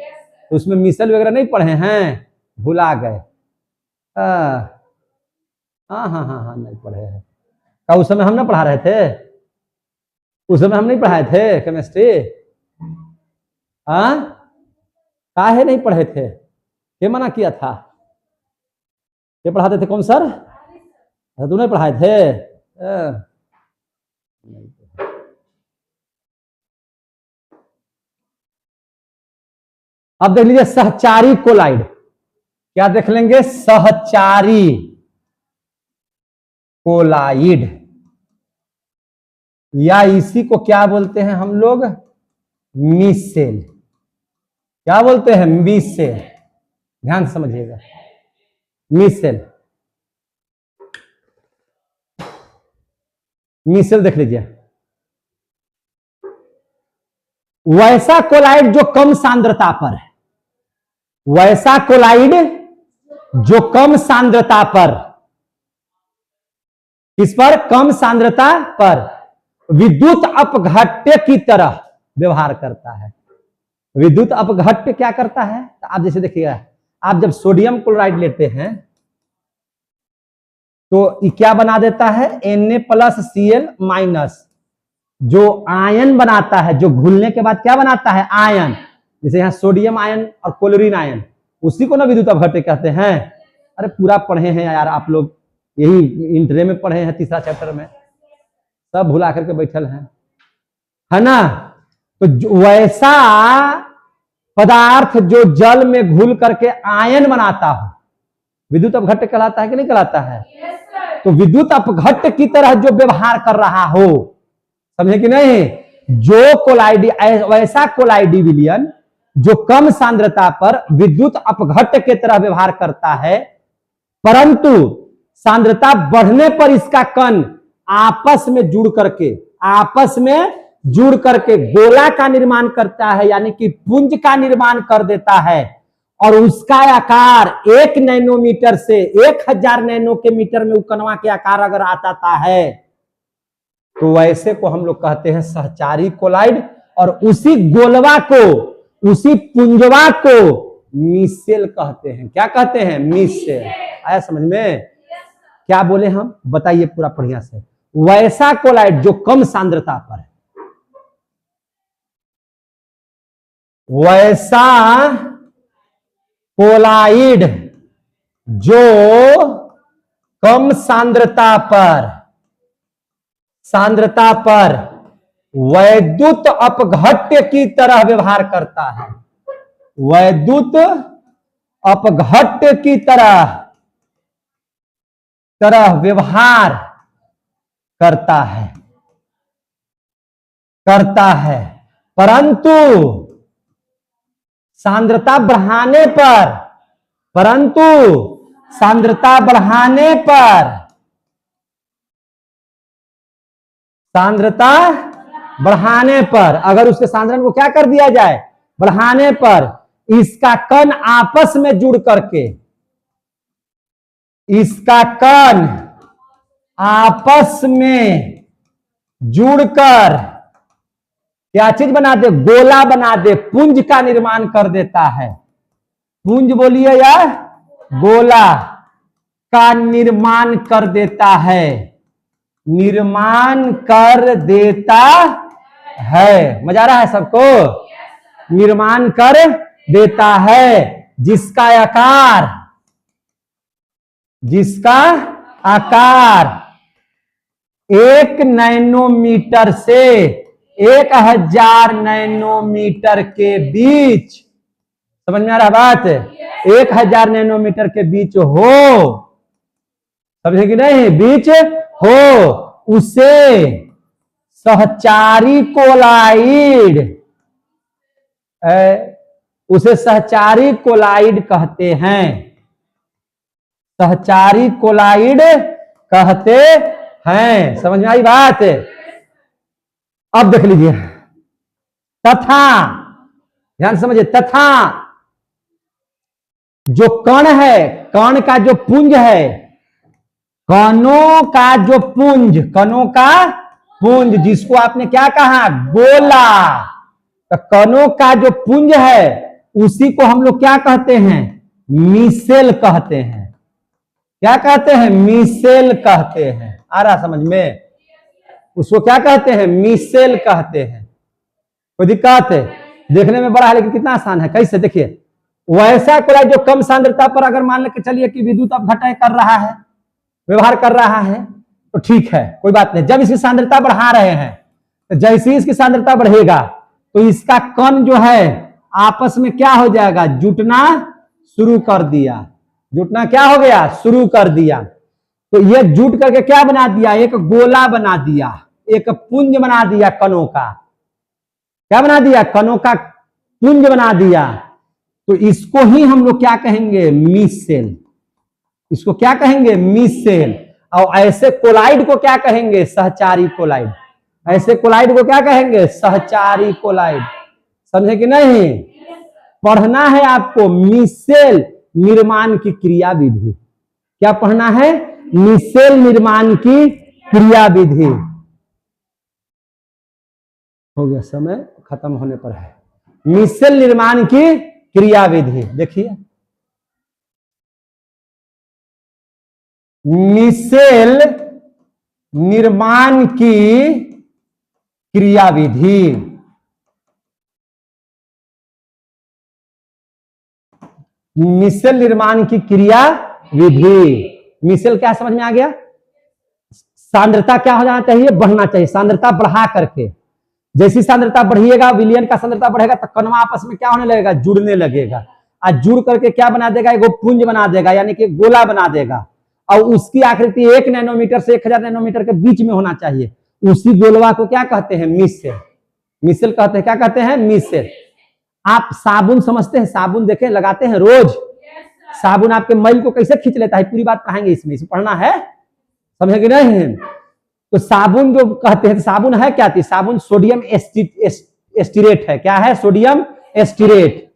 तो उसमें मिसल वगैरह नहीं पढ़े हैं, भुला गए। हाँ हाँ हाँ हाँ नहीं पढ़े हैं। क्या उस समय हम ना पढ़ा रहे थे? उस समय हम नहीं पढ़ाए थे केमिस्ट्री? हाँ काहे नहीं पढ़े थे? ये मना किया था? ये पढ़ाते थे कौन सर? तूने पढ़ाए थे? अब देख लीजिए सहचारी कोलाइड। क्या देख लेंगे? सहचारी कोलाइड, या इसी को क्या बोलते हैं हम लोग? मिसेल। क्या बोलते हैं? मिसेल। ध्यान से समझिएगा, मिसेल। मिसेल देख लीजिए। वैसा कोलाइड जो कम सांद्रता पर है, वैसा कोलाइड जो कम सांद्रता पर, किस पर? कम सांद्रता पर विद्युत अपघट्य की तरह व्यवहार करता है। विद्युत अपघट्य क्या करता है? तो आप जैसे देखिएगा, आप जब सोडियम क्लोराइड लेते हैं तो ये क्या बना देता है? Na+Cl-, जो आयन बनाता है, जो घुलने के बाद क्या बनाता है? आयन। जैसे यहाँ सोडियम आयन और क्लोरीन आयन, उसी को ना विद्युत अपघट्य कहते हैं। अरे पूरा पढ़े हैं यार आप लोग, यही इंटरे में पढ़े हैं, तीसरा चैप्टर में, सब भुला करके बैठल हैं, है ना? तो वैसा पदार्थ जो जल में घुल करके आयन बनाता हो, विद्युत अपघट्य कहलाता है कि नहीं कहलाता है? तो विद्युत अपघट्य की तरह जो व्यवहार कर रहा हो, समझे कि नहीं? जो कोलाइड, वैसा कोलाइडी विलयन जो कम सांद्रता पर विद्युत अपघट्य की तरह व्यवहार करता है, परंतु सांद्रता बढ़ने पर इसका कण आपस में जुड़ करके गोला का निर्माण करता है, यानी कि पुंज का निर्माण कर देता है, और उसका आकार 1 नैनोमीटर से 1000 नैनो के मीटर में कणवा के आकार अगर आता है, तो वैसे को हम लोग कहते हैं सहचारी कोलाइड, और उसी गोलवा को, उसी पुंजवा को मिसेल कहते हैं। क्या कहते हैं? मिसेल। आया समझ में? क्या बोले हम? बताइए पूरा बढ़िया से। वैसा कोलाइड जो कम सांद्रता पर है, वैसा कोलाइड जो कम सांद्रता पर वैद्युत अपघट्य की तरह व्यवहार करता है, वैद्युत अपघट्य की तरह व्यवहार करता है, परंतु सांद्रता बढ़ाने पर अगर उसके सांद्रण को क्या कर दिया जाए? बढ़ाने पर इसका कण आपस में जुड़ करके, इसका कण आपस में जुड़कर क्या चीज बना दे? गोला बना दे, पुंज का निर्माण कर देता है। पुंज बोलिए या गोला का निर्माण कर देता है, निर्माण कर देता है। मजा आ रहा है सबको? निर्माण कर देता है, जिसका आकार 1 नैनोमीटर से 1000 नैनोमीटर के बीच, समझ में आ रहा बात? 1000 नैनोमीटर के बीच हो, समझे कि नहीं? बीच हो, उसे सहचारी कोलाइड कहते हैं। सहचारी कोलाइड कहते हैं। समझ में आई बात? अब देख लीजिए, तथा, ध्यान समझिए, तथा जो कण है, कण का जो पुंज है, कणों का पुंज, जिसको आपने क्या कहा, गोला। तो कणों का जो पुंज है उसी को हम लोग क्या कहते हैं, मिसेल कहते हैं। क्या कहते हैं, मिसेल कहते हैं। आ रहा समझ में, उसको क्या कहते हैं, मिसेल कहते हैं। कोई दिक्कत है, देखने में बड़ा है लेकिन कितना आसान है। कैसे, देखिए, वैसा कोई जो कम सांद्रता पर अगर मान लेके चलिए कि विद्युत अपघटन कर रहा है, व्यवहार कर रहा है, तो ठीक है, कोई बात नहीं। जब इसकी सांद्रता बढ़ा रहे हैं, तो जैसे ही इसकी सांद्रता बढ़ेगा तो इसका कण जो है आपस में क्या हो जाएगा, जुटना शुरू कर दिया। जुटना क्या हो गया, शुरू कर दिया। तो ये जुट करके क्या बना दिया, एक गोला बना दिया, एक पुंज बना दिया कणों का। क्या बना दिया, कणों का पुंज बना दिया। तो इसको ही हम लोग क्या कहेंगे, मिसेल। इसको क्या कहेंगे, मिसेल। और ऐसे कोलाइड को क्या कहेंगे, सहचारी कोलाइड। ऐसे कोलाइड को क्या कहेंगे, सहचारी कोलाइड। समझे कि नहीं, पढ़ना है आपको मिसेल निर्माण की क्रिया विधि। क्या पढ़ना है, मिसेल निर्माण की क्रिया विधि। हो गया, समय खत्म होने पर है। मिसेल निर्माण की क्रिया विधि देखिए, मिसेल निर्माण की क्रिया विधि। मिसेल निर्माण की क्रिया विधि। मिसेल क्या समझ में आ गया, सांद्रता क्या हो जाना चाहिए, बढ़ना चाहिए। सांद्रता बढ़ा करके, जैसी सांद्रता बढ़िएगा, विलयन का सांद्रता बढ़ेगा तो कणवा आपस में क्या होने लगेगा, जुड़ने लगेगा। और जुड़ करके क्या बना देगा, एक पुंज बना देगा, यानी कि गोला बना देगा। और उसकी आकृति 1 नैनोमीटर से 1000 नैनोमीटर के बीच में होना चाहिए। उसी गोलवा को क्या कहते हैं, मिसेल। मिसेल कहते हैं, क्या कहते हैं, मिसेल। आप साबुन समझते हैं, साबुन देखें, लगाते हैं रोज। साबुन आपके मैल को कैसे खींच लेता है, पूरी बात पढ़ाएंगे इसमें पढ़ना है, समझे कि नहीं। तो साबुन जो कहते हैं, साबुन है क्या थी, साबुन सोडियम एस्टीरेट है। क्या है, सोडियम एस्टीरेट।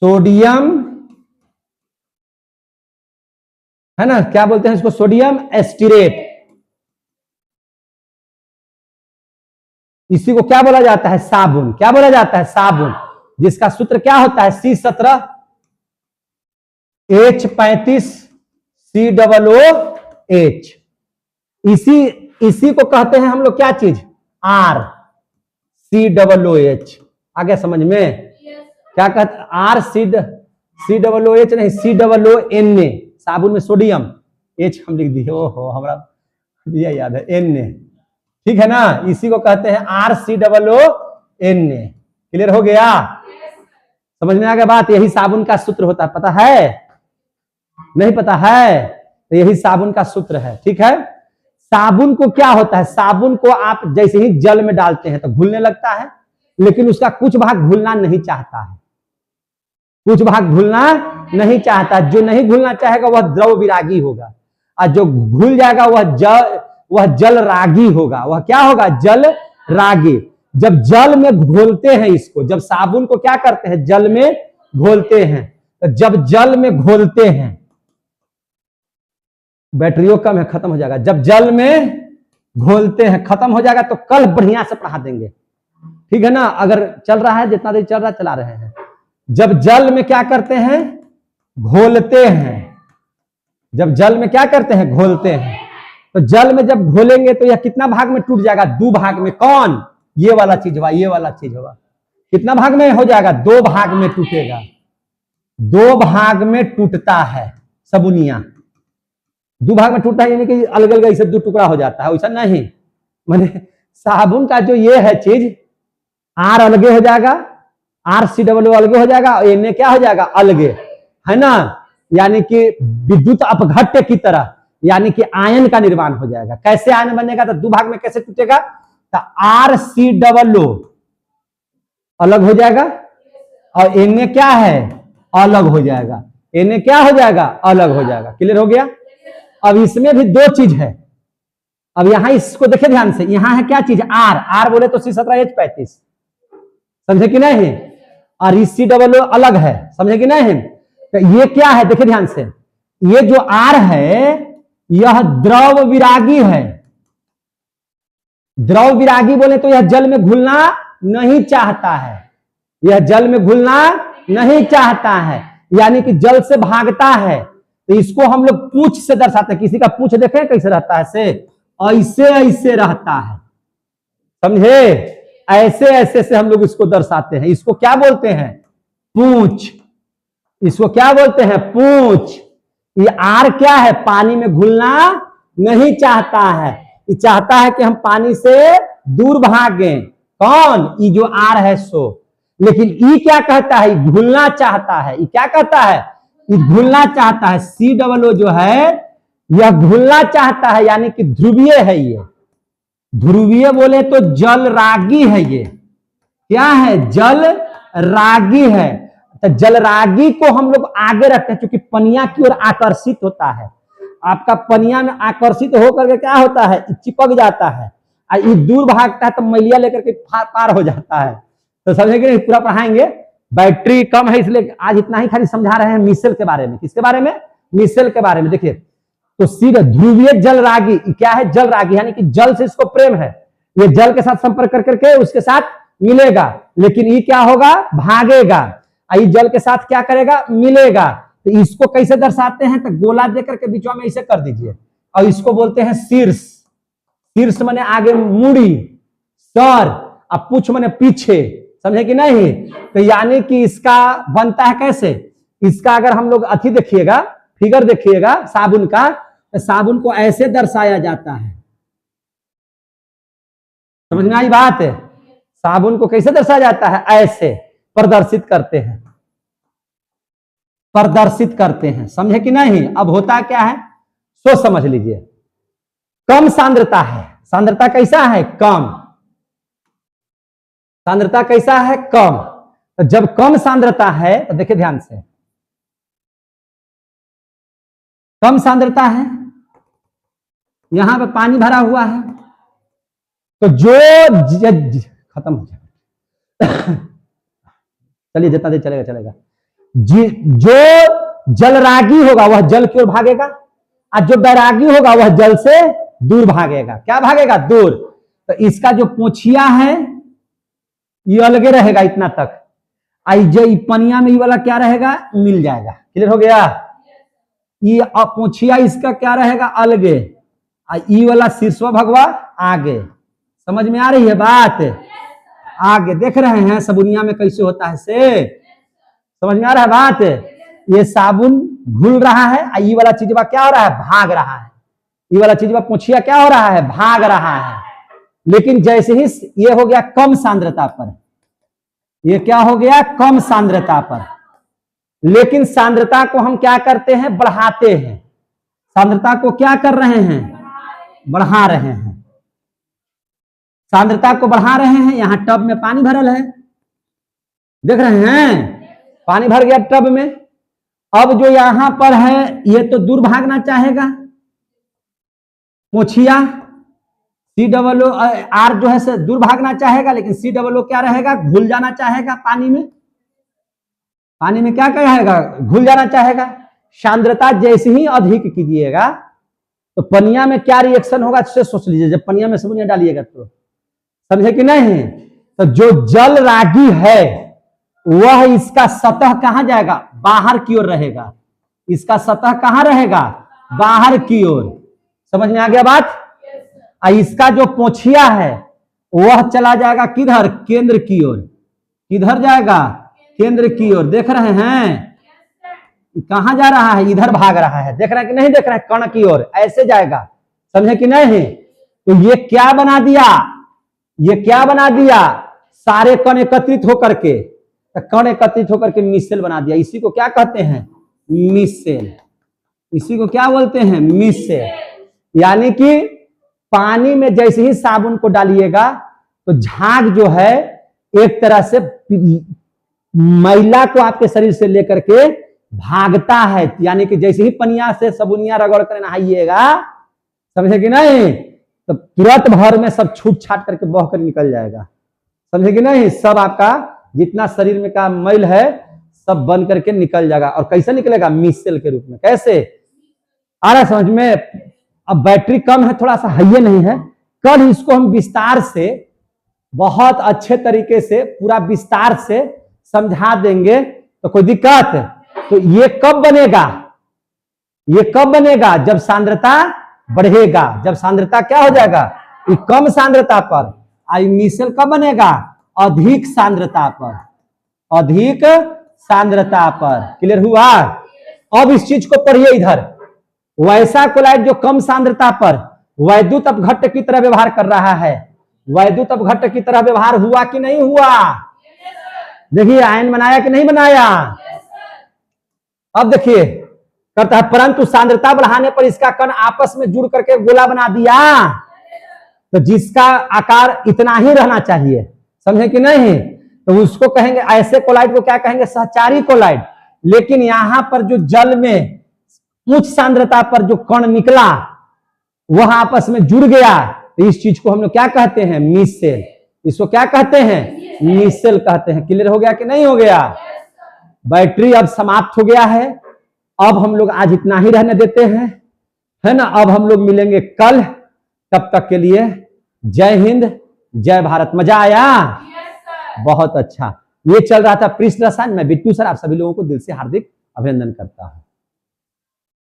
सोडियम है ना, क्या बोलते हैं इसको, सोडियम एस्टीरेट। इसी को क्या बोला जाता है, साबुन। क्या बोला जाता है, साबुन। जिसका सूत्र क्या होता है, C17H35 COOH। इसी को कहते हैं हम लोग क्या चीज, RCOOH। आगे समझ में, क्या कहते हैं, RCOOH नहीं, COONA। साबुन में सोडियम, H हम लिख दिए, ओहो हमारा दिया याद है, Na। ठीक है ना, इसी को कहते हैं RCOONA। क्लियर हो गया, समझ में आ गया बात। यही साबुन का सूत्र होता है, पता है, नहीं पता है, तो यही साबुन का सूत्र है। ठीक है, साबुन को क्या होता है, साबुन को आप जैसे ही जल में डालते हैं तो घुलने लगता है, लेकिन उसका कुछ भाग घुलना नहीं चाहता है। कुछ भाग घुलना नहीं चाहता। जो नहीं घुलना चाहेगा वह द्रव विरागी होगा, और जो घुल जाएगा वह जल रागी होगा। वह क्या होगा, जल रागी। जब जल में घोलते हैं इसको, जब साबुन को क्या करते हैं, जल में घोलते हैं, तो जब जल में घोलते हैं, बैटरियों कम है, खत्म हो जाएगा। जब जल में घोलते हैं, खत्म हो जाएगा, तो कल बढ़िया से पढ़ा देंगे। ठीक है ना, अगर चल रहा है, जितना देर चल रहा है चला रहे हैं। जब जल में क्या करते हैं, घोलते हैं। जब जल में क्या करते हैं, घोलते हैं, तो जल में जब घोलेंगे तो यह कितना भाग में टूट जाएगा, 2 भाग में। कौन, ये वाला चीज हुआ, ये वाला चीज हुआ। कितना भाग में हो जाएगा, 2 भाग में टूटेगा। 2 भाग में टूटता है सबुनिया। 2 भाग में टूटता है, यानी कि अलग अलग ऐसे 2 टुकड़ा हो जाता है, वैसा नहीं। माने साबुन का जो ये है चीज, R अलगे हो जाएगा, RCOO अलगे हो जाएगा, और Na क्या हो जाएगा, अलगे, है ना। यानी कि विद्युत अपघट्य की तरह, यानी कि आयन का निर्माण हो जाएगा। कैसे आयन बनेगा, तो 2 भाग में कैसे टूटेगा, तो RCOO अलग हो जाएगा, और Na क्या है, अलग हो जाएगा। Na क्या हो जाएगा, अलग हो जाएगा। क्लियर हो गया। अब इसमें भी 2 चीज है। अब यहां इसको देखे ध्यान से, यहां है क्या चीज, R बोले तो C17H35, समझे कि नहीं। और COO अलग है, समझे कि नहीं। तो ये क्या है, देखिए ध्यान से, ये जो R है यह द्रव विरागी है। द्रव विरागी बोले तो यह जल में घुलना नहीं चाहता है, यह जल में घुलना नहीं चाहता है, यानी कि जल से भागता है। तो इसको हम लोग पूंछ से दर्शाते हैं। किसी का पूंछ देखे कैसे रहता है, से ऐसे ऐसे रहता है, समझे, ऐसे ऐसे से हम लोग इसको दर्शाते हैं। इसको क्या बोलते हैं, पूंछ। इसको क्या बोलते हैं, पूंछ। ये आर क्या है, पानी में घुलना नहीं चाहता है, ये चाहता है कि हम पानी से दूर भागें। कौन, ये जो आर है सो। लेकिन ई क्या कहता है, घुलना चाहता है। ये क्या कहता है, ये घुलना चाहता है। COO जो है यह घुलना चाहता है, यानी कि ध्रुवीय है। ये ध्रुवीय बोले तो जल रागी है। ये क्या है, जल रागी है। तो जल रागी को हम लोग आगे रखते हैं क्योंकि पनिया की ओर आकर्षित होता है। आपका पनिया में आकर्षित होकर के क्या होता है, चिपक जाता है, ये दूर भागता है तो मैलिया लेकर के पार हो जाता है। तो समझेंगे, पूरा पढ़ाएंगे। बैटरी कम है इसलिए आज इतना ही खाली समझा रहे हैं मिसेल के बारे में। किसके बारे में, मिसेल के बारे में। देखिए तो सीधे ध्रुवीय जल रागी क्या है, जल रागी यानी कि जल से इसको प्रेम है, ये जल के साथ संपर्क कर करके उसके साथ मिलेगा, लेकिन ये क्या होगा, भागेगा। ये जल के साथ क्या करेगा, मिलेगा। तो इसको कैसे दर्शाते हैं, तो गोला देकर के बीच में ऐसे कर दीजिए, और इसको बोलते हैं शीर्ष। शीर्ष माने आगे मुड़ी, सर, अब पूछ माने पीछे, समझे कि नहीं। तो यानी कि इसका बनता है कैसे, इसका अगर हम लोग अथी देखिएगा, फिगर देखिएगा साबुन का, तो साबुन को ऐसे दर्शाया जाता है। समझ में आई बात है, साबुन को कैसे दर्शाया जाता है, ऐसे प्रदर्शित करते हैं, प्रदर्शित करते हैं, समझे कि नहीं। अब होता क्या है, सोच समझ लीजिए। कम सांद्रता है, सांद्रता कैसा है, कम, सांद्रता कैसा है, कम। तो जब कम सांद्रता है तो देखिए ध्यान से, कम सांद्रता है, यहां पे पानी भरा हुआ है, तो जो खत्म हो जाएगा चलिए जितना देर चलेगा चलेगा। जो जलरागी होगा वह जल की ओर भागेगा, और जो बैरागी होगा वह जल से दूर भागेगा। क्या भागेगा, दूर। तो इसका जो पोछिया है ये अलगे रहेगा इतना तक, आई जो पनिया में ये वाला क्या रहेगा, मिल जाएगा। क्लियर हो गया। ये पोछिया इसका क्या रहेगा, अलगे, ई वाला शीर्षवा भगवा आगे। समझ में आ रही है बात, आगे देख रहे हैं साबुनिया में कैसे होता है, से समझ में आ रहा है बात। ये साबुन घुल रहा है, ये वाला चीजवा क्या हो रहा है, भाग रहा है। ये वाला चीजवा पोछिया क्या हो रहा है, भाग रहा है। लेकिन जैसे ही ये हो गया कम सांद्रता पर, ये क्या हो गया, कम सांद्रता पर, लेकिन सांद्रता को हम क्या करते हैं, बढ़ाते हैं। सांद्रता को क्या कर रहे हैं, बढ़ा रहे हैं, सांद्रता को बढ़ा रहे हैं। यहां टब में पानी भरल है, देख रहे हैं, पानी भर गया टब में। अब जो यहां पर है ये तो दूर भागना चाहेगा, पोछिया COO R जो है से दूर भागना चाहेगा, लेकिन COO क्या रहेगा, घुल जाना चाहेगा पानी में। पानी में क्या कहेगा, घुल जाना चाहेगा। सांद्रता जैसे ही अधिक कीजिएगा तो पनिया में क्या रिएक्शन होगा, सोच लीजिए। जब पनिया में साबुन डालिएगा तो, समझे कि नहीं। तो जो जल रागी है वह इसका सतह कहां जाएगा, बाहर की ओर रहेगा। इसका सतह कहां रहेगा, बाहर की ओर। समझ में आ गया बात। इसका जो पोछिया है वह चला जाएगा किधर, केंद्र की ओर। किधर जाएगा, केंद्र की ओर। देख रहे हैं कहां जा रहा है, इधर भाग रहा है। देख रहे हैं कि नहीं, देख रहे हैं, कण की ओर ऐसे जाएगा। समझे कि नहीं। तो ये क्या बना दिया, ये क्या बना दिया, सारे कण एकत्रित होकर के, कण एकत्रित होकर के मिसेल बना दिया। इसी को क्या कहते हैं, मिसेल। इसी को क्या बोलते हैं, मिसेल। यानी कि पानी में जैसे ही साबुन को डालिएगा तो झाग जो है एक तरह से मैला को आपके शरीर से लेकर के भागता है। यानी कि जैसे ही पनिया से साबुनिया रगड़ कर नहाइएगा, समझे कि नहीं, तो तुरंत भर में सब छूट छाट करके बह कर निकल जाएगा। समझे कि नहीं। सब आपका जितना शरीर में का मैल है सब बन करके निकल जाएगा। और कैसे निकलेगा, मिसेल के रूप में। कैसे आ रहा समझ में, अब बैटरी कम है, थोड़ा सा हाई नहीं है, कल इसको हम विस्तार से बहुत अच्छे तरीके से पूरा विस्तार से समझा देंगे। तो कोई दिक्कत? तो ये कब बनेगा? ये कब बनेगा? जब सांद्रता बढ़ेगा। जब सांद्रता क्या हो जाएगा? ये कम सांद्रता पर। आई मिसल कब बनेगा? अधिक सांद्रता पर। अधिक सांद्रता पर। क्लियर हुआ? अब इस चीज को पढ़िए इधर। वैसा कोलाइड जो कम सांद्रता पर वैद्युत अपघट्ट की तरह व्यवहार कर रहा है, वैद्युत अपघट्ट की तरह व्यवहार हुआ कि नहीं हुआ? देखिए आयन बनाया कि नहीं बनाया? अब देखिए करता है, परंतु सांद्रता बढ़ाने पर इसका कण आपस में जुड़ करके गोला बना दिया। तो जिसका आकार इतना ही रहना चाहिए, समझे कि नहीं? तो उसको कहेंगे, ऐसे कोलाइड को क्या कहेंगे? सहचारी कोलाइड। लेकिन यहां पर जो जल में उच्च सांद्रता पर जो कण निकला वह आपस में जुड़ गया, तो इस चीज को हम लोग क्या कहते हैं? मिसेल। इसको क्या कहते हैं? मिसेल कहते हैं। क्लियर हो गया कि नहीं हो गया? बैटरी अब समाप्त हो गया है। अब हम लोग आज इतना ही रहने देते हैं, है ना? अब हम लोग मिलेंगे कल। तब तक के लिए जय हिंद, जय भारत। मजा आया? बहुत अच्छा। ये चल रहा था पृष्ठ रसायन। मैं बिट्टू सर आप सभी लोगों को दिल से हार्दिक अभिनंदन करता हूं।